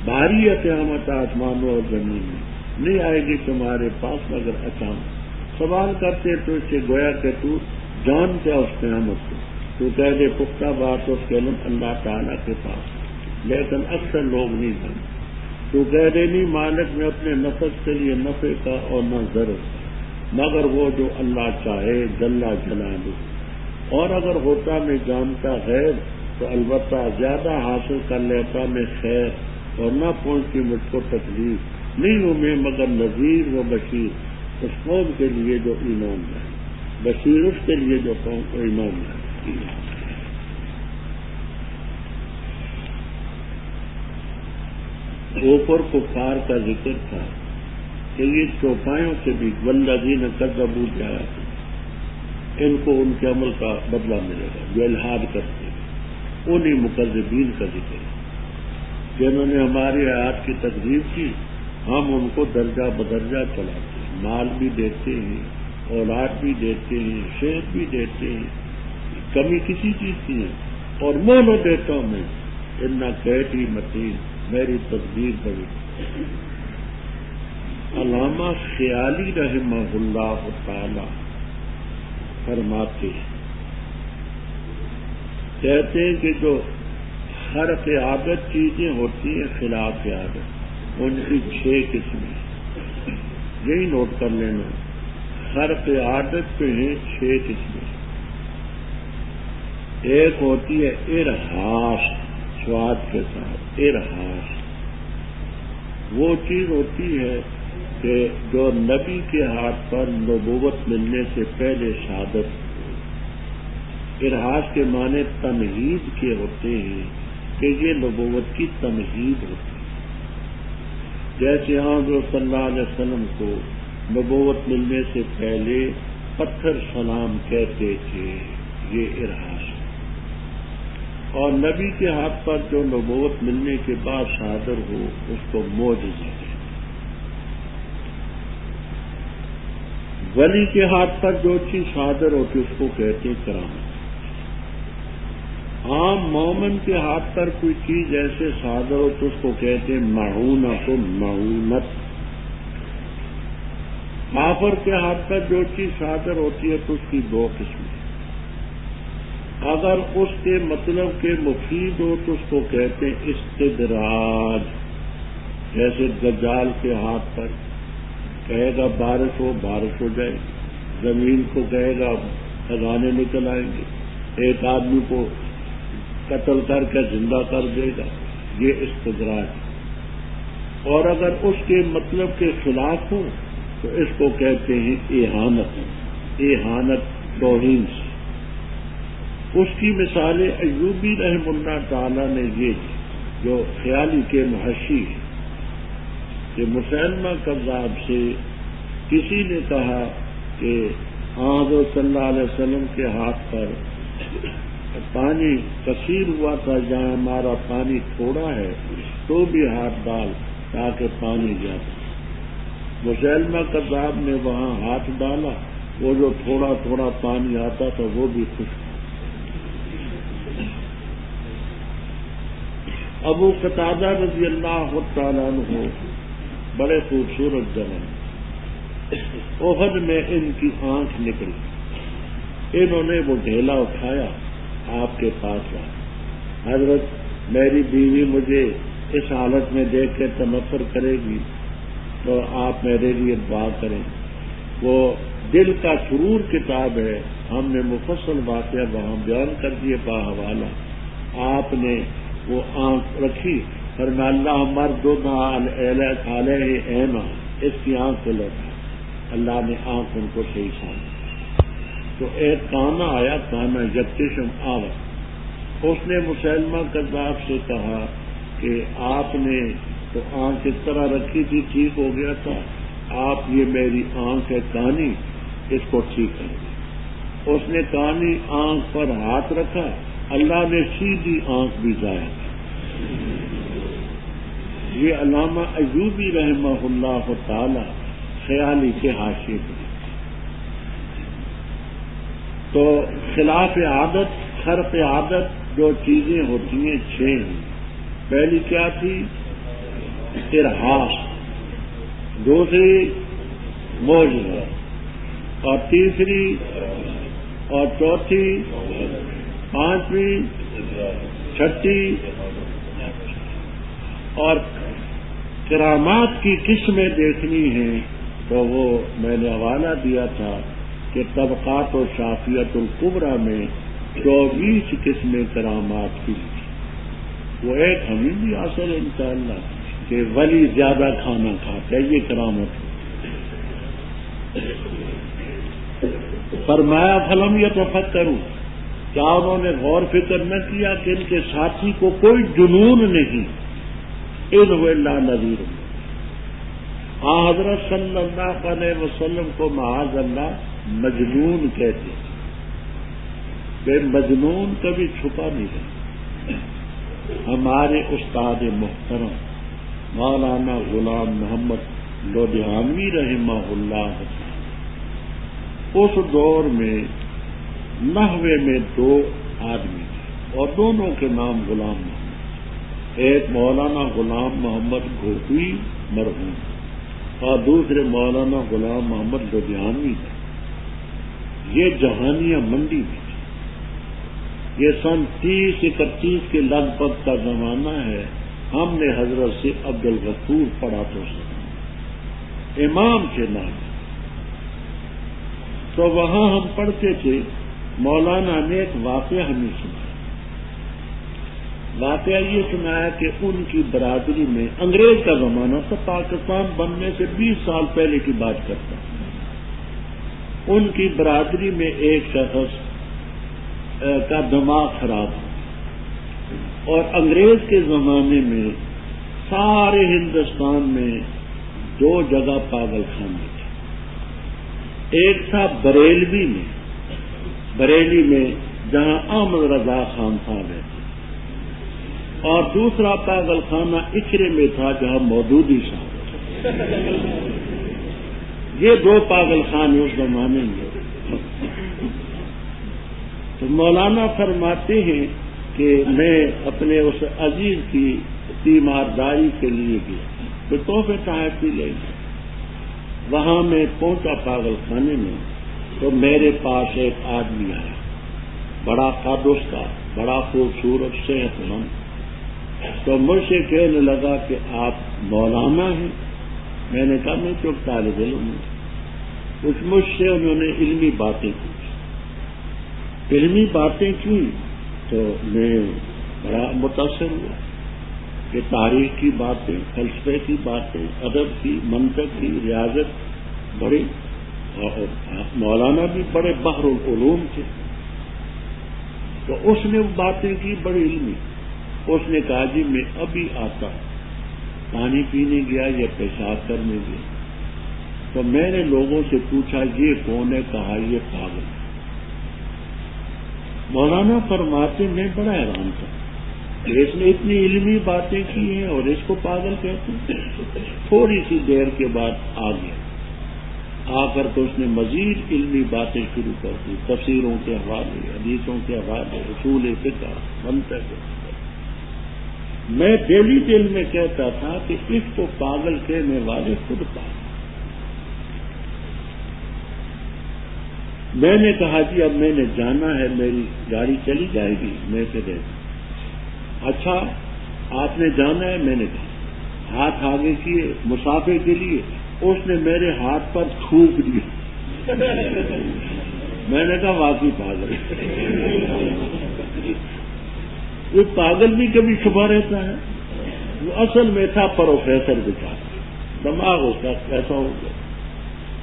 بھاری ہے قیامت آسمانوں اور زمین میں نہیں آئے گی تمہارے پاس مگر اچانک. سوال کرتے تو اس سے گویا کہ تو جان کیا اس قیامت کو. تو کہہ دے پختہ بات اس کے علم اللہ تعالیٰ کے پاس لیکن اکثر لوگ نہیں جانتے. تو کہہ دے نہیں مالک میں اپنے نفس کے لیے نفع کا اور نہ ضرر مگر وہ جو اللہ چاہے جل جلالہ. اور اگر ہوتا میں جانتا غیر تو البتہ زیادہ حاصل کر لیتا میں خیر اور نہ پہنچتی مجھ کو تکلیف. نہیں ہوں میں مگر نذیر و بشیر اس قوم کے لیے جو ایمان لائے بشیر اس کے لیے جو قوم کو ایمان لائے. اوپر کفار کا ذکر تھا کہ یہ چوپایوں سے بھی والذین کذبوا بآیاتنا ان کو ان کے عمل کا بدلہ ملے گا جو الحاد کرتے ہیں. انہیں مکذبین کا ذکر ہے جنہوں نے ہماری آیات کی تکذیب کی. ہم ان کو درجہ بدرجہ چلاتے ہیں مال بھی دیتے ہیں اولاد بھی دیتے ہیں شہر بھی دیتے ہیں کمی کسی چیز کی ہے اور مولو دیتا ہوں میں اتنا قیدی متین میری تدبیر بڑی. علامہ خیالی رحمہ اللہ تعالی فرماتے کہتے ہیں کہ جو خرق عادت چیزیں ہوتی ہیں خلاف عادت ان کی 6 قسمیں یہی نوٹ کر لینا. خرق عادت پہ ہیں 6 قسمیں. ایک ہوتی ہے ارہاس سواد کے ساتھ. ارہاس وہ چیز ہوتی ہے کہ جو نبی کے ہاتھ پر نبوت ملنے سے پہلے شہادت. ارہاس کے معنی تمہید کے ہوتے ہیں کہ یہ نبوت کی تمہید ہوتی ہے. جیسے حضرت صلی اللہ علیہ وسلم کو نبوت ملنے سے پہلے پتھر سلام کہتے تھے یہ ارہاس. اور نبی کے ہاتھ پر جو نبوت ملنے کے بعد شہادت ہو اس کو معجزہ ہے. ولی کے ہاتھ پر جو چیز شہادت ہوتی اس کو کہتے ہیں کرامت. عام مومن کے ہاتھ پر کوئی چیز ایسے شہادت ہو تو اس کو کہتے ہیں معونت. معونت. کافر کے ہاتھ پر جو چیز شہادت ہوتی ہے تو اس کی 2 قسمیں. اگر اس کے مطلب کے مفید ہو تو اس کو کہتے ہیں استدراج. جیسے دجال کے ہاتھ پر کہے گا بارش ہو جائے. زمین کو کہے گا خزانے نکل آئیں گے. ایک آدمی کو قتل کر کے زندہ کر دے گا. یہ استدراج. اور اگر اس کے مطلب کے خلاف ہو تو اس کو کہتے ہیں اہانت. اہانت توہین سے. اس کی مثالیں ایوبی رحم اللہ تعالی نے یہ دی جو خیالی کے محشی ہیں کہ مسلمہ کذاب سے کسی نے کہا کہ حضرت صلی اللہ علیہ وسلم کے ہاتھ پر پانی کثیر ہوا تھا، جہاں ہمارا پانی تھوڑا ہے تو بھی ہاتھ ڈال تاکہ پانی جاتا۔ مسلمہ کذاب نے وہاں ہاتھ ڈالا، وہ جو تھوڑا تھوڑا پانی آتا تھا وہ بھی خشک۔ ابو قتادہ رضی اللہ تعالیٰ عنہ بڑے خوبصورت جوان، احد میں ان کی آنکھ نکلی، انہوں نے وہ ڈھیلا اٹھایا، آپ کے پاس آیا، حضرت میری بیوی مجھے اس حالت میں دیکھ کے تنفر کرے گی تو آپ میرے لیے دعا کریں۔ وہ دل کا سرور کتاب ہے، ہم نے مفصل واقعہ وہاں بیان کر دیے باحوالہ۔ آپ نے وہ آنکھ رکھی، فرمایا اللہ مردد علیہ عینا، اس کی آنکھ کو لوٹا، اللہ نے آنکھ ان کو صحیح سمجھا۔ تو ایک کانا آیا، کانا یکتشم آوت، اس نے مسلمہ کذاب سے کہا کہ آپ نے تو آنکھ اس طرح رکھی تھی، ٹھیک ہو گیا تھا، آپ یہ میری آنکھ ہے کانی، اس کو ٹھیک کر۔ اس نے کانی آنکھ پر ہاتھ رکھا، اللہ نے سیدھی آنکھ بھی ضائع کی۔ یہ علامہ ایوبی رحمہ اللہ تعالی خیالی کے حاشیے پر۔ تو خلاف عادت، خرق عادت جو چیزیں ہوتی ہیں 6 ہیں۔ پہلی کیا تھی؟ ارہاس، دوسری معجزہ، اور تیسری اور چوتھی، پانچویں، چھٹی، اور کرامات کی قسمیں دیکھنی ہیں تو وہ میں نے حوالہ دیا تھا کہ طبقات و شافیت الکبریٰ میں 24 قسمیں کرامات کی، وہ ایک ہمیں بھی حاصل ہے انشاءاللہ کہ ولی زیادہ کھانا کھاتا ہے، یہ کرامت ہے۔ فرمایا فلم یتفکروا، کیا انہوں نے غور فکر نہ کیا کہ ان کے ساتھی کو کوئی جنون نہیں، ان هو الا نذیر۔ حضرت صلی اللہ علیہ وسلم کو معاذ اللہ مجنون کہتے ہیں، کہ مجنون کبھی چھپا نہیں رہا۔ ہمارے استاد محترم مولانا غلام محمد لدھیانوی رحمہ اللہ، اس دور میں نحوے میں 2 آدمی تھے اور دونوں کے نام غلام محمد، ایک مولانا غلام محمد گھوٹوی مرحوم اور دوسرے مولانا غلام محمد لدھیانوی تھے۔ یہ جہانیہ منڈی میں تھے، یہ سن 30-31 کے لگ بھگ کا زمانہ ہے۔ ہم نے حضرت سے عبد الغفور پڑھا تو سنا، امام کے نام، تو وہاں ہم پڑھتے تھے۔ مولانا نے ایک واقعہ ہمیں سنا، واقعہ یہ سنایا کہ ان کی برادری میں، انگریز کا زمانہ تھا، پاکستان بننے سے 20 سال پہلے کی بات کرتا ہوں، ان کی برادری میں ایک شخص کا دماغ خراب ہوا، اور انگریز کے زمانے میں سارے ہندوستان میں 2 جگہ پاگل خانے تھے، ایک تھا بریلی میں جہاں احمد رضا خان صاحب رہتے، اور دوسرا پاگل خانہ اکرے میں تھا جہاں مودودی صاحب۔ یہ 2 پاگل خانے اس زمانے میں۔ تو مولانا فرماتے ہیں کہ میں اپنے اس عزیز کی تیمارداری کے لیے گیا، تو تحفے تحائف بھی لے گیا۔ وہاں میں پہنچا پاگل خانے میں، تو میرے پاس ایک آدمی آیا، بڑا قد اس کا، بڑا خوبصورت، صحت مند، تو مجھ سے کہنے لگا کہ آپ مولانا ہیں؟ میں نے کہا میں تو طالب علم ہوں۔ مجھ سے انہوں نے علمی باتیں پوچھی، علمی باتیں کی تو میں بڑا متاثر ہوا کہ تاریخ کی باتیں، فلسفے کی باتیں، ادب کی، منطق کی، ریاضت بڑی، اور مولانا بھی بڑے بحر العلوم تھے۔ تو اس نے وہ باتیں کی بڑی علمی، اس نے کہا جی میں ابھی آتا، پانی پینے گیا یا پیشاب کرنے گیا۔ تو میں نے لوگوں سے پوچھا یہ کون ہے؟ کہا یہ پاگل ہے۔ مولانا فرماتے میں بڑا حیران تھا، اس نے اتنی علمی باتیں کی ہیں اور اس کو پاگل کہتے ہیں۔ تھوڑی سی دیر کے بعد آ گیا، آ کر تو اس نے مزید علمی باتیں شروع کر دی، تفسیروں کے حوالے، حدیثوں کے حوالے، اصول فقہ، منطق۔ میں دل ہی دل میں کہتا تھا کہ اس کو پاگل کہنے والے خود پاگل۔ میں نے کہا جی اب میں نے جانا ہے، میری گاڑی چلی جائے گی، میں سے دے دوں۔ اچھا آپ نے جانا ہے؟ میں نے کہا ہاتھ آگے کیے مسافے کے لیے، اس نے میرے ہاتھ پر تھوک دیا۔ میں نے کہا واقعی پاگل۔ وہ پاگل بھی کبھی چھپا رہتا ہے، وہ اصل میں تھا پروفیسر بیچارہ، دماغ اس کا ایسا ہو گیا۔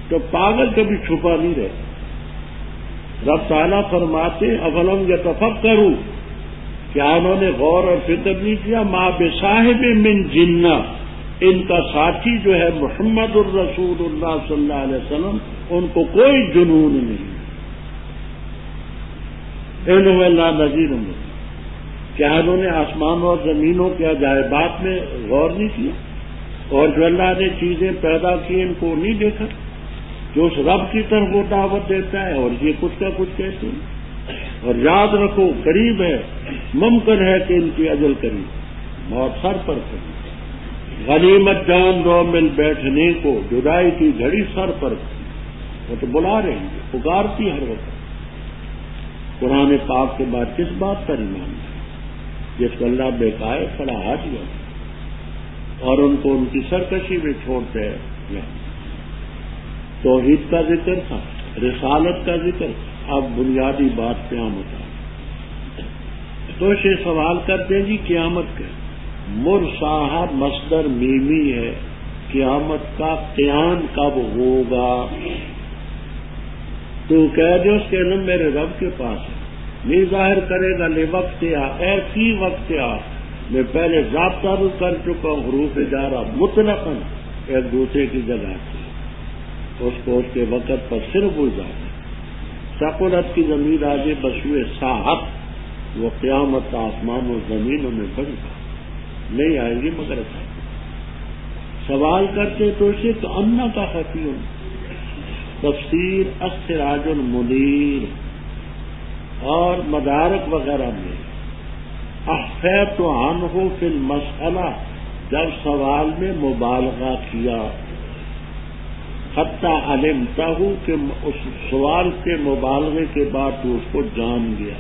تو پاگل کبھی چھپا نہیں رہتا۔ رب تعالیٰ فرماتے افلم یتفکروا، کیا انہوں نے غور اور فکر نہیں کیا؟ ما بصاحب من جنہ، ان کا ساتھی جو ہے محمد الرسول اللہ صلی اللہ علیہ وسلم، ان کو کوئی جنون نہیں۔ انہم الا نذیر مبین، کیا انہوں نے آسمانوں اور زمینوں کے عجائبات میں غور نہیں کیا؟ اور جو اللہ نے چیزیں پیدا کی ان کو نہیں دیکھا؟ جو اس رب کی طرف وہ دعوت دیتا ہے اور یہ کچھ کا کچھ کہتے ہیں۔ اور یاد رکھو قریب ہے، ممکن ہے کہ ان کی اجل قریب، موت سر پر قریب۔ غنیمت جان دو مل بیٹھنے کو، جدائی کی گھڑی سر پر، وہ تو بلا رہے ہیں، پکارتی ہر وقت۔ قرآن پاک کے بعد کس بات پر ایمان ہے؟ جس کو اللہ بہکائے کھڑا ہاتھ دیا اور ان کو ان کی سرکشی میں چھوڑتے ہیں۔ توحید کا ذکر تھا، رسالت کا ذکر، اب بنیادی بات قیامت ہے۔ تو اسے سوال کرتے جی قیامت کا مرساہ مصدر میمی ہے، قیامت کا قیام کب ہوگا؟ تو کہہ دے اس کے علم میرے رب کے پاس ہے، نہیں ظاہر کرے گا لے وقت ایسی وقت میں پہلے ضابطہ کر چکا ہوں، حروف جارہ مطلقاً ایک دوسرے کی جگہ سے اس کو اس کے وقت پر صرف الزام ہے۔ ثقلت کی ضمیر آگے بسوئے ساعت، وہ قیامت آسمان و زمینوں میں بڑی نہیں آئیں گی مگر سوال کرتے تو اسے تو انا کا خفی تفسیر السراج المنیر اور مدارک وغیرہ میں اخفیت عنہ فی المسئلہ، جب سوال میں مبالغہ کیا، حتی علمتہ کہ اس سوال کے مبالغے کے بعد تو اس کو جان گیا۔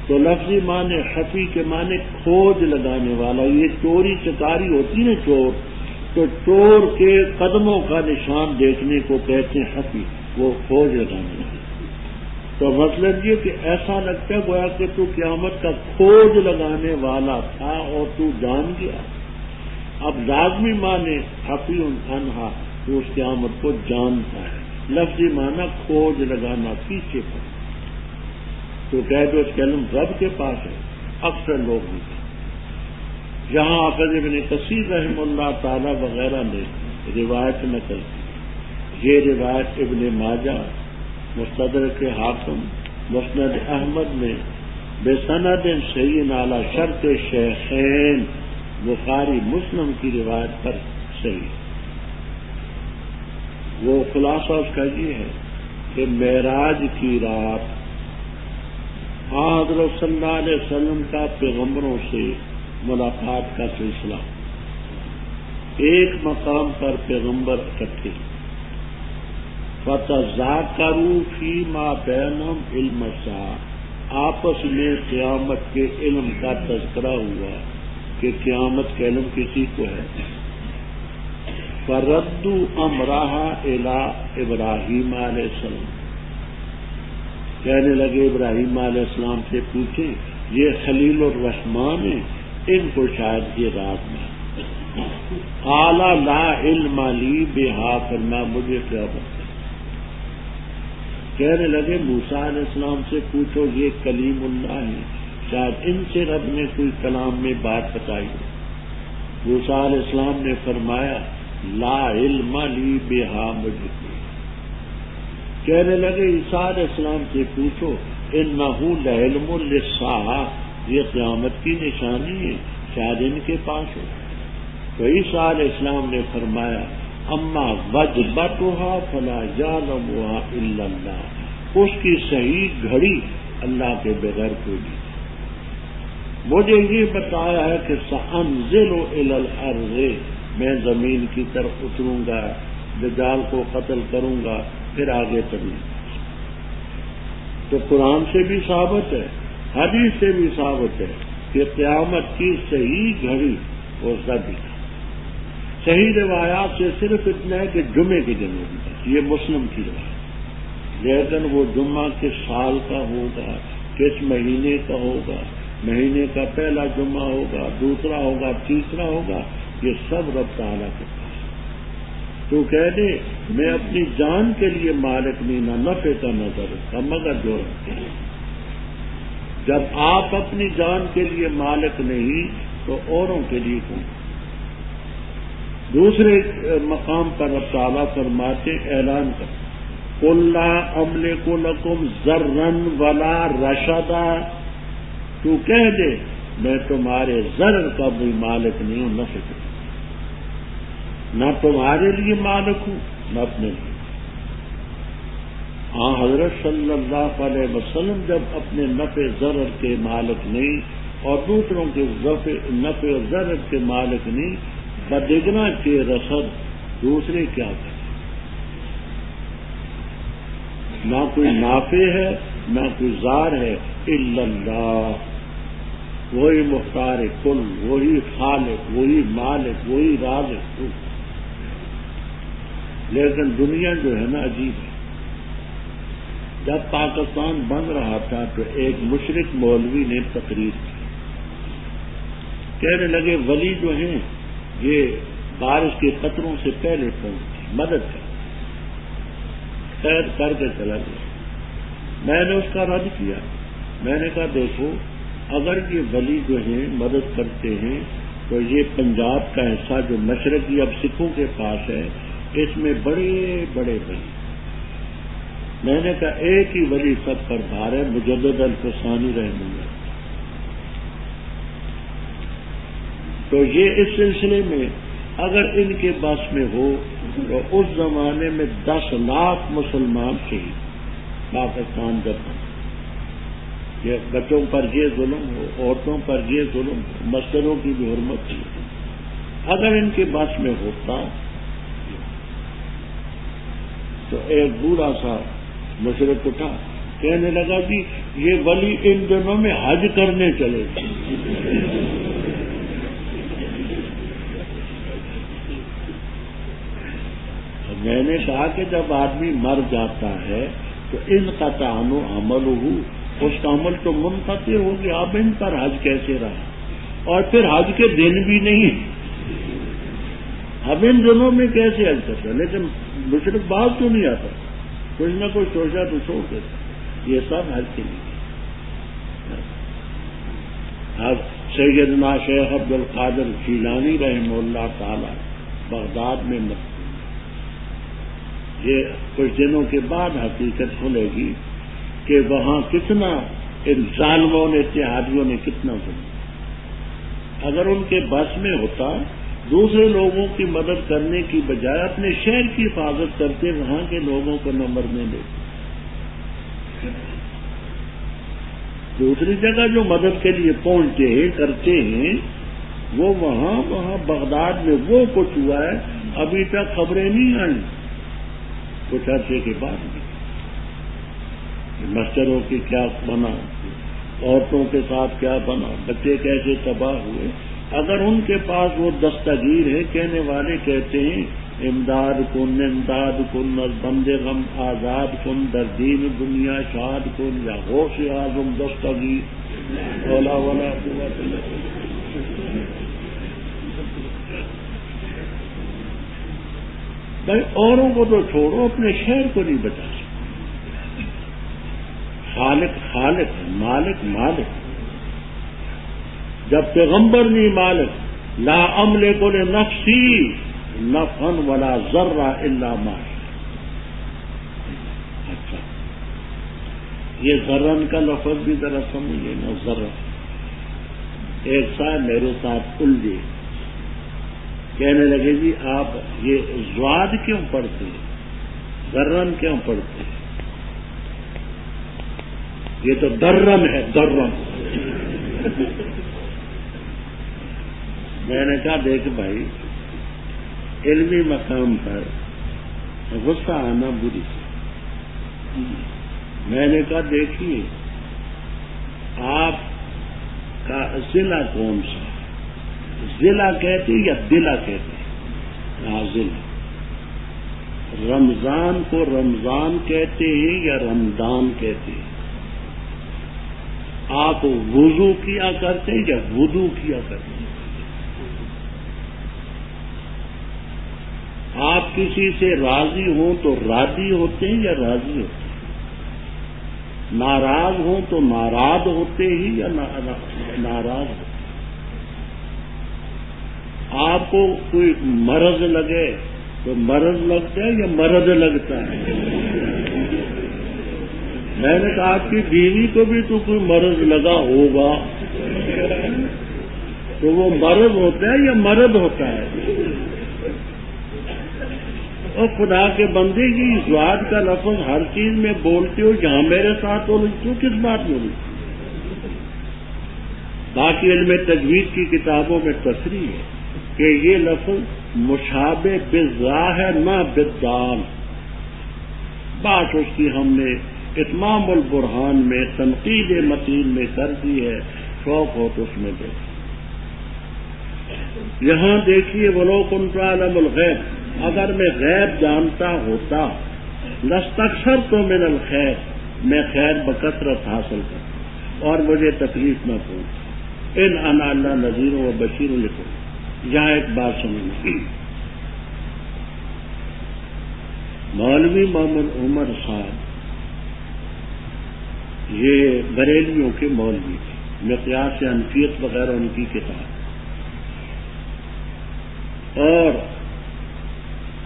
تو لفظی معنی خفی کے معنی کھوج لگانے والا، یہ چوری چکاری ہوتی نا چور، تو چور کے قدموں کا نشان دیکھنے کو کہتے ہیں خفی، وہ کھوج لگانے والا۔ تو مطلب یہ کہ ایسا لگتا ہے گویا کہ تو قیامت کا کھوج لگانے والا تھا اور تو جان گیا۔ اب لازمی معنی خفی عنہا، تو اس قیامت کو جانتا ہے، لفظی معنی کھوج لگانا، پیچھے پر۔ تو کہہ دو اس کے علم رب کے پاس ہے، اکثر لوگ نہیں۔ یہاں حافظ ابن کثیر رحمہ اللہ تعالی وغیرہ نے روایت نقل کی، یہ روایت ابن ماجہ، مستدرک حاکم، مسند احمد میں بسند صحیح علی شرط شیخین، بخاری مسلم کی روایت پر صحیح۔ وہ خلاصہ اس کا یہ ہے کہ معراج کی رات حضرت صلی اللہ علیہ وسلم کا پیغمبروں سے ملاقات کا سلسلہ، ایک مقام پر پیغمبر اکٹھے، فتذاکروا فیما بینہم علم الساعہ، آپس میں قیامت کے علم کا تذکرہ ہوا کہ قیامت کا علم کسی کو ہے۔ فردوا امرہا الی ابراہیم علیہ السلام، کہنے لگے ابراہیم علیہ السلام سے پوچھیں، یہ خلیل الرحمان ہیں، ان کو شاید یہ رات میں۔ قال لا علم لی بہا، فرمایا مجھے کیا پتہ۔ کہنے لگے موسیٰ علیہ السلام سے پوچھو، یہ کلیم اللہ ہے، شاید ان سے رب نے کوئی کلام میں بات بتائی. موسیٰ علیہ السلام نے فرمایا لا علم لی بہا مجھے. کہنے لگے عیسیٰ علیہ السلام سے پوچھو انہ لعلم للساعہ، یہ قیامت کی نشانی ہے، شاید ان کے پاس ہو. تو عیسیٰ علیہ السلام نے فرمایا اما وجبتها فلا یعلمها الا اللہ، اس کی صحیح گھڑی اللہ کے بغیر کوئی نہیں. مجھے یہ بتایا ہے کہ سأنزل الی الارض، میں زمین کی طرف اتروں گا، دجال کو قتل کروں گا، پھر آگے چلوں. تو قرآن سے بھی ثابت ہے، حدیث سے بھی ثابت ہے کہ قیامت کی صحیح گھڑی وہ زبی. صحیح روایات سے صرف اتنا ہے کہ جمعے کے دن ہوگی، یہ مسلم کی روایت. لیکن وہ جمعہ کس سال کا ہوگا، کس مہینے کا ہوگا، مہینے کا پہلا جمعہ ہوگا، دوسرا ہوگا، تیسرا ہوگا، یہ سب رب تعالیٰ کے پاس. تو کہہ دے میں اپنی جان کے لیے مالک نہیں، نہ نفع کا نظر کا مگر جو رکھتے ہیں. جب آپ اپنی جان کے لیے مالک نہیں تو اوروں کے لیے کون. دوسرے مقام پر رب تعالیٰ فرماتے اعلان کر قل لا املک لکم ضرا ولا رشدا، تو کہہ دے میں تمہارے ضرر کا بھی مالک نہیں ہوں، نفع کا، نہ تمہارے لیے مالک ہوں نہ اپنے لیے. ہاں حضرت صلی اللہ علیہ وسلم جب اپنے نفع ضرر کے مالک نہیں اور دوسروں کے نفع اور ضرر کے مالک نہیں، بدگنا کے رسد دوسرے کیا کریں. نہ کوئی نافع ہے نہ کوئی زار ہے الا اللہ، وہی مختار کل، وہی خالق، وہی مالک، وہی رازق. لیکن دنیا جو ہے نا عجیب ہے. جب پاکستان بن رہا تھا تو ایک مشرک مولوی نے تقریر کی، کہنے لگے ولی جو ہیں یہ بارش کے قطروں سے پہلے پہنچتے، مدد کر. خیر کر کے چلا گیا. میں نے اس کا رد کیا. میں نے کہا دیکھو اگر یہ ولی جو ہیں مدد کرتے ہیں تو یہ پنجاب کا حصہ جو مشرقی اب سکھوں کے پاس ہے اس میں بڑے بڑے ولی. میں نے کہا ایک ہی ولی سب پر بھار ہے، مجدد الفسانی رحمہ اللہ. تو یہ اس سلسلے میں اگر ان کے بس میں ہو تو اس زمانے میں 10 لاکھ مسلمان شہید. پاکستان جب یہ بچوں پر یہ ظلم ہو، عورتوں پر یہ ظلم ہو، مسجدوں کی بھی حرمت ہو، اگر ان کے بس میں ہوتا تو ایک بوڑھا سا مشرک اٹھا کہنے لگا کہ یہ ولی ان دنوں میں حج کرنے چلے گا. میں نے کہا کہ جب آدمی مر جاتا ہے تو ان کا تعانو عمل ہو، اس کا عمل تو منقطع ہو گیا. اب ان پر حج کیسے رہا؟ اور پھر حج کے دن بھی نہیں. اب ان دنوں میں کیسے حج کرتا؟ لیکن مشرک بات تو نہیں آتا، کچھ نہ کچھ سوچا تو چھوڑ دیتا. یہ سب حج کے لیے. اب سیدنا شیخ عبد القادر جیلانی رحمہ اللہ تعالی بغداد میں یہ کچھ دنوں کے بعد حقیقت کھلے گی کہ وہاں کتنا ان ظالموں نے، اتحادیوں نے کتنا ظلم. اگر ان کے بس میں ہوتا دوسرے لوگوں کی مدد کرنے کی بجائے اپنے شہر کی حفاظت کرتے، وہاں کے لوگوں کو نہ مرنے دیتے. دوسری جگہ جو مدد کے لیے پہنچتے ہیں کرتے ہیں وہ وہاں بغداد میں وہ کچھ ہوا ہے ابھی تک خبریں نہیں آئیں. کچھ عرصے کے بعد بھی مسجدوں کی کیا بنا، عورتوں کے ساتھ کیا بنا، بچے کیسے تباہ ہوئے. اگر ان کے پاس وہ دستگیر ہے، کہنے والے کہتے ہیں امداد کن از بند غم آزاد کن در دین دنیا شاد کن، یا غوث اعظم دستگیر اولا ولا قوت الا باللہ. بھائی اوروں کو تو چھوڑو، اپنے شہر کو نہیں بچا سکتے. خالق خالق، مالک مالک. جب پیغمبر نہیں مالک لا املک لنفسی نفعا ولا ضرا الا ما شاء۔ اچھا یہ ذرن کا لفظ بھی ذرا سمجھیے نا، ذرا۔ ایک صاحب میرے ساتھ الجھے، کہنے لگے جی آپ یہ زواد کیوں پڑھتے ہیں، ذرن کیوں پڑھتے ہیں؟ یہ تو درم ہے، درم۔ میں نے کہا دیکھ بھائی، علمی مقام پر غصہ آنا بری سے۔ میں نے کہا دیکھیے آپ کا ضلع کون سا، ضلع کہتے یا دلہ کہتے؟ ہاں ضلع۔ رمضان کو رمضان کہتے ہیں یا رمضان کہتے ہیں؟ آپ وضو کیا کرتے ہیں یا وضو کیا کرتے ہیں؟ آپ کسی سے راضی ہوں تو راضی ہوتے ہیں یا راضی ہوتے ہیں؟ ناراض ہوں تو ناراض ہوتے ہی یا ناراض ہوتے؟ آپ کو کوئی مرض لگے تو مرض لگتا ہے یا مرض لگتا ہے؟ میں نے کہا آپ کی بیوی کو بھی تو کوئی مرض لگا ہوگا، تو وہ مرض ہوتا ہے یا مرض ہوتا ہے؟ اور خدا کے بندے کی زواد کا لفظ ہر چیز میں بولتے ہو، جہاں میرے ساتھ ہو تو کس بات میں ہوئی؟ باقی علم تجوید کی کتابوں میں تصریح ہے کہ یہ لفظ مشابہ بالظاہر نہ بالدال۔ بات اس کی ہم نے اتمام البرہان میں تنقید متین میں کر دی ہے، شوق ہو تو اس میں دیکھ۔ یہاں دیکھیے ولو کنت اعلم الغیب، اگر میں غیب جانتا ہوتا لاستکثرت من الخیر، میں خیر بکثرت حاصل کرتا اور مجھے تکلیف نہ پہنچ۔ ان انا الا نذیر و بشیر لکم۔ یہاں ایک بات سمجھ، مولوی محمد عمر صاحب یہ بریلیوں کے مولوی تھے، مقیاس حنفیت وغیرہ ان کی کتاب، اور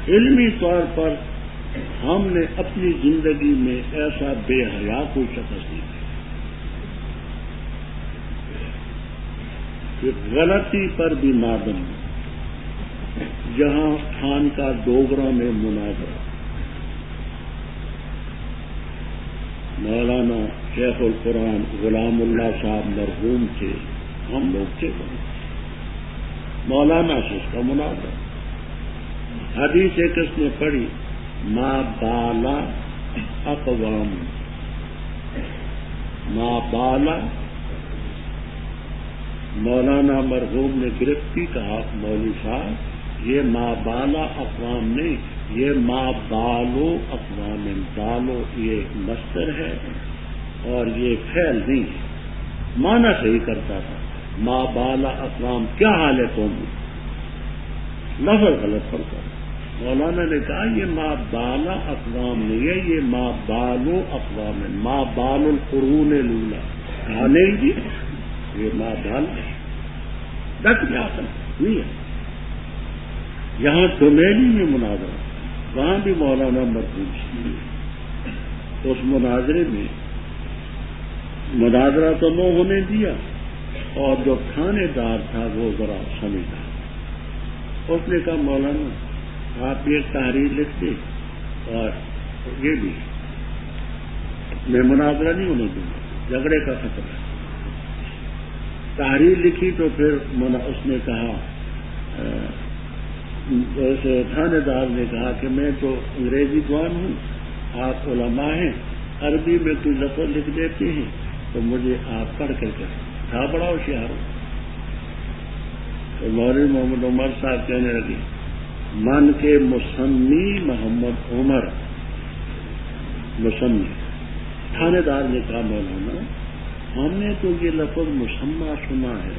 علمی طور پر ہم نے اپنی زندگی میں ایسا بے حیا کوئی شخص نہیں کہ غلطی پر بھی نادم۔ جہاں خان کا ڈوگرا میں مناظرہ، مولانا شیخ القرآن غلام اللہ صاحب مرحوم تھے، ہم لوگ تھے، مولانا سے اس کا مناظرہ۔ حدیث ایک اس نے پڑھی، ما بالا اقوام، ما بالا، مولانا مرحوم نے گرفت کی، کہا مولوی صاحب یہ ما بالا اقوام نہیں، یہ ما بالو اقوام، بالو یہ مصدر ہے اور یہ فعل نہیں ہے، معنی صحیح کرتا تھا، ما بالا اقوام کیا حال ہے قوم، لفظ غلط پڑتا ہے۔ مولانا نے کہا یہ ما بالا اقوام نہیں ہے، یہ ما بالو اقوام ہے، ما بال القرون الاولی، کہا نہیں جی یہ ما بال ڈٹ گیا نہیں ہے۔ یہاں ڈومیلی میں مناظرہ، وہاں بھی مولانا مرحوم، اس مناظرے میں مناظرہ تو نہ ہونے دیا، اور جو تھانے دار تھا وہ ذرا سمجھا، اس نے کہا مولانا آپ یہ تحریر لکھ دیں اور یہ بھی، میں مناظرہ نہیں ہونے دوں گا، جھگڑے کا خطرہ ہے۔ تحریر لکھی تو پھر اس نے کہا، تھانے دار نے کہا کہ میں تو انگریزی گوان ہوں، آپ علماء ہیں، عربی میں کوئی لفظ لکھ دیتے ہیں تو مجھے آپ پڑھ کر کے تھا بڑا ہوشیار ہو۔ تو مولوی محمد عمر صاحب کہنے لگے من کے مسمی محمد عمر، مسمی۔ تھانے دار نے کہا مولانا ہم نے تو یہ لفظ مسمہ سنا ہے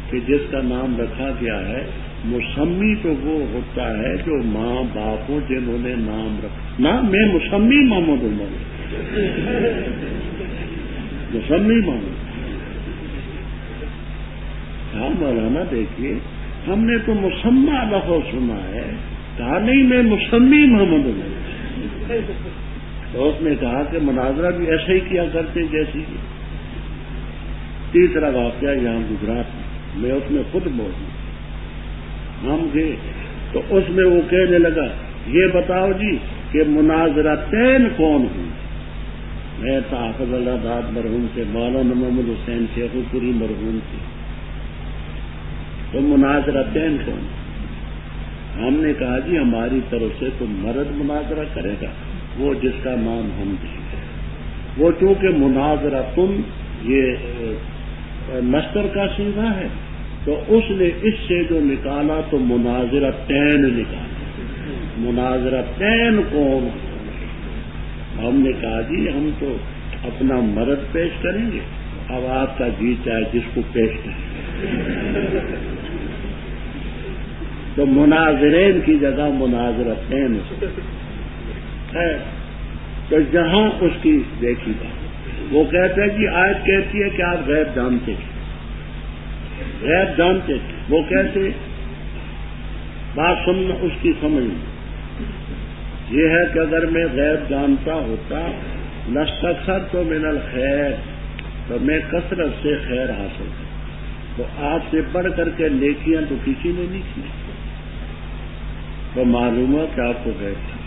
کہ جس کا نام رکھا گیا ہے، مسمی تو وہ ہوتا ہے جو ماں باپ ہو جنہوں نے نام رکھا، نہ میں مسمی محمد عمر، مسمی محمد۔ کہا مولانا دیکھیے ہم نے تو مسمع لفظ سنا ہے، کہا نہیں میں مسمی محمد ہوں۔ تو اس نے کہا کہ مناظرہ بھی ایسا ہی کیا کرتے جیسی۔ تیسرا واقعہ یہاں گجرات میں اس میں خود موجود، ہم گئے تو اس میں وہ کہنے لگا یہ بتاؤ جی کہ مناظرتین کون ہوں؟ میں تحفظ اللہ داد مرحوم سے مولانا محمد حسین شیخ پوری مرحوم سے، تو مناظرتین کون؟ ہم نے کہا جی ہماری طرف سے تو مرد مناظرہ کرے گا وہ جس کا نام ہم دیں گے۔ وہ چونکہ مناظرتن یہ مصدر کا صیغہ ہے تو اس نے اس سے جو نکالا تو مناظرتین نکالا۔ مناظرتین کون؟ ہم نے کہا جی ہم تو اپنا مرد پیش کریں گے، اب آپ کا جی چاہے جس کو پیش کریں۔ تو مناظرین کی جگہ مناظرتین ہے۔ تو جہاں اس کی دیکھی بات وہ کہتے ہیں جی آیت کہتی ہے کہ آپ غیب جانتے تھے، غیب جانتے تھے، وہ کیسے؟ بات سننا اس کی سمجھ یہ ہے کہ اگر میں غیب جانتا ہوتا لستکثر تو من الخیر، تو میں کثرت سے خیر حاصل کرتا، تو آپ سے بڑھ کر کے نیکیاں تو کسی نے نہیں کی، تو معلوم ہے کہ آپ کو غیب تھا۔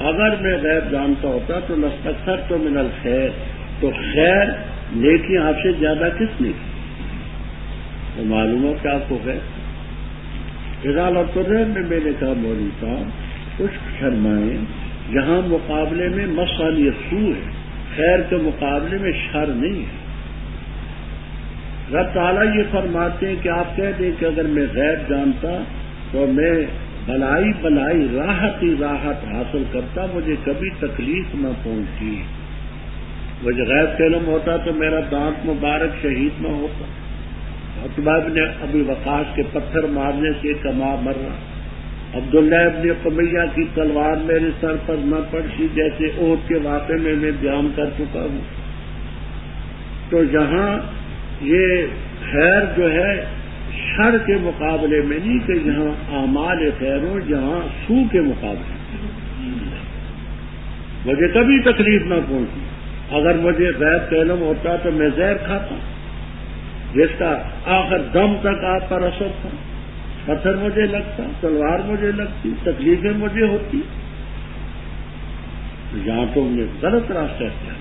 اگر میں غیب جانتا ہوتا تو لستکثر تو من الخیر، تو خیر نیکیاں آپ سے زیادہ کس نے کی، تو معلوم ہے کہ آپ کو غیب۔ اضالت الرحم میں نے کہا مولوی صاحب کچھ شرمائیں، یہاں مقابلے میں مسئلہ سوء ہے، خیر کے مقابلے میں شر نہیں ہے۔ رب تعالیٰ یہ فرماتے ہیں کہ آپ کہہ دیں کہ اگر میں غیب جانتا تو میں بلائی بلائی راحت ہی راحت حاصل کرتا، مجھے کبھی تکلیف نہ پہنچتی۔ مجھے غیب کا علم ہوتا تو میرا دانت مبارک شہید نہ ہوتا، عتبہ ابن ابی وقاص کے پتھر مارنے سے کما مر رہا، عبداللہ ابن قمیہ کی تلوار میرے سر پر نہ پڑتی، جیسے احد کے واقعے میں بیان کر چکا ہوں۔ تو یہاں یہ خیر جو ہے شر کے مقابلے میں نہیں کہ جہاں اعمال خیر ہو، جہاں سوء کے مقابلے مجھے کبھی تکلیف نہ پہنچی۔ اگر مجھے غیب کا علم ہوتا تو میں زہر کھاتا جس کا آخر دم تک آپ پر اثر تھا، پتھر مجھے لگتا، تلوار مجھے لگتی، تکلیفیں مجھے ہوتی۔ یہاں تو ہم نے غلط راستہ کیا۔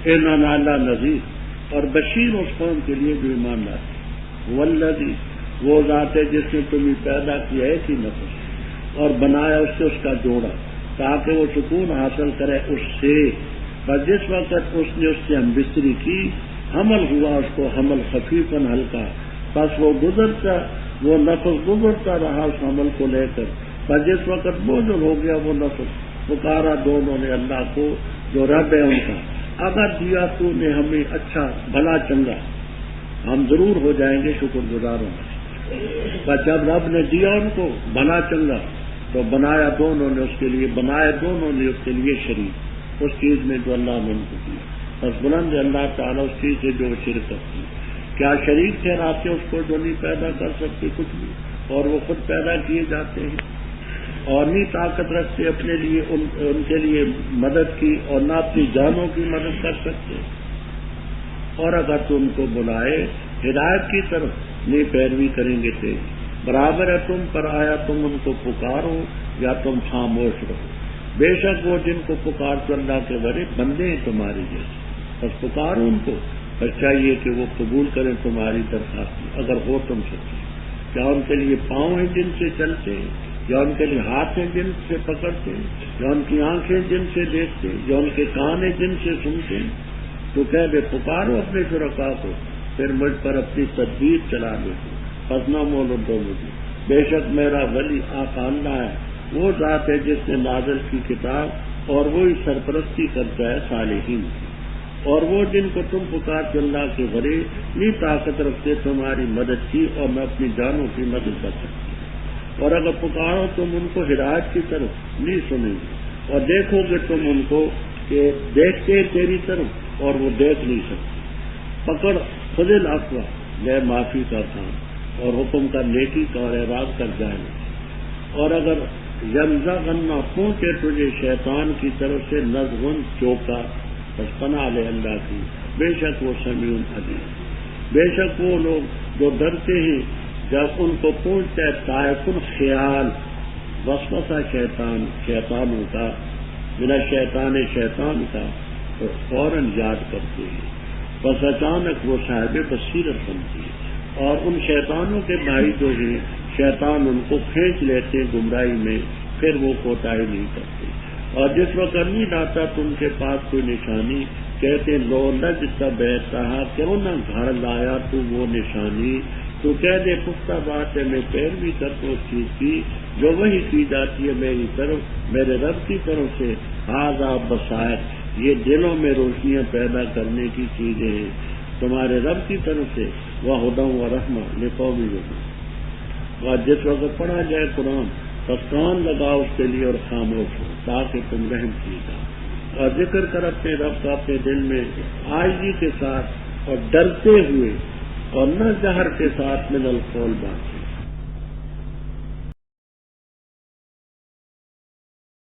اننا اللہ نذیر اور بشیر اس قوم کے لیے جو ایمان لاتے، والذی وہ ذات ہے جس نے تمہیں پیدا کیا ایسی نفس اور بنایا اس سے اس کا جوڑا تاکہ وہ سکون حاصل کرے اس سے، پر جس وقت اس نے اس سے ہم بستری کی حمل ہوا اس کو حمل خفیفاً ہلکا، بس وہ نفس گزرتا رہا اس حمل کو لے کر، پر جس وقت بوجھل ہو گیا وہ نفس پکارا دونوں نے اللہ کو جو رب ہے ان کا، اگر دیا تو نے ہمیں اچھا بھلا چنگا ہم ضرور ہو جائیں گے شکر گزاروں میں، پر جب رب نے دیا ان کو بھلا چنگا تو بنایا دونوں نے اس کے لیے شریک اس چیز میں جو اللہ نے ان کو دیا۔ بس بلند اللہ تعالیٰ اس چیز سے جو شرک کرتی ہے، کیا شریک ٹھہراتے اس کو جو نہیں پیدا کر سکتے کچھ بھی، اور وہ خود پیدا کیے جاتے ہیں اور نہیں طاقت رکھتے اپنے لیے ان کے لیے مدد کی، اور نہ اپنی جانوں کی مدد کر سکتے، اور اگر تم کو بلائے ہدایت کی طرف نہیں پیروی کریں گے تھے، برابر ہے تم پر آیا تم ان کو پکارو یا تم خاموش رہو، بے شک وہ جن کو پکارتے اللہ کے بڑے بندے ہیں تمہارے جیسے، بس پکارو ان کو، بس چاہیے کہ وہ قبول کریں تمہاری درخواست اگر ہو تم سکتے۔ کیا ان کے لیے پاؤں ہیں جن سے چلتے ہیں، یا ان کے لیے ہاتھ ہیں جن سے پکڑتے ہیں، یا ان کی آنکھیں جن سے دیکھتے ہیں، یا ان کے کان ہیں جن سے سنتے ہیں؟ تو کہہ دے پکارو اپنے شرکا کو، پھر مجھ پر اپنی تدبیر چلا دے پس نہ مولو دو مجھے، بے شک میرا ولی آقا اللہ ہے، وہ ذات ہے جس نے نازل کی کتاب اور وہی سرپرستی کرتا ہے صالحین کی، اور وہ جن کو تم پکارتے اللہ کے غریب نہیں طاقت رکھتے تمہاری مدد کی، اور میں اپنی جانوں کی مدد کر سکتی، اور اگر پکارو تم ان کو ہدایت کی طرف نہیں سنیں گے، اور دیکھو گے تم ان کو کہ دیکھتے تیری طرف اور وہ دیکھ نہیں سکتے، پکڑ خود الافواہ غیر معافی کا کام اور حکم کا نیکی کا اور اعراض کر جانا. اور اگر یمزغن نہ پہنچے تجھے شیطان کی طرف سے نزغن چوکا بس پناہ لے اللہ کی، بے شک وہ سمیع علیم. بے شک وہ لوگ جو ڈرتے ہیں جب ان کو پہنچتا ہے طائفن خیال وسوسہ شیطانوں کا من الشیطان شیطان کا تو فوراً یاد کرتے ہیں. بس اچانک وہ صاحب بصیرت بنتی ہے اور ان شیطانوں کے بھائی جو ہیں شیطان ان کو کھینچ لیتے گمراہی میں، پھر وہ کوتاہی نہیں کرتے. اور جس وقت نہیں آتا تم کے پاس کوئی نشانی کہتے لو لج بیٹھا کیوں نہ گھر لایا تو وہ نشانی. تو کہہ دے پختہ بات ہے میں پیروی کرتا اس چیز کی جو وہی کی جاتی ہے میری طرف میرے رب کی طرف سے. ہاذا بصائر یہ دلوں میں روشنیاں پیدا کرنے کی چیزیں ہیں تمہارے رب کی طرف سے. وہدی و رحمہ لقوم یؤمنون. اور جس وقت پڑھا جائے قرآن بس کان لگاؤ اس کے لیے اور خاموش ہو تاکہ تم رحم کیے جاؤ. اور ذکر کر اپنے رب کا اپنے دل میں عاجزی کے ساتھ اور ڈرتے ہوئے اور نہ جہر کے ساتھ من القول بات.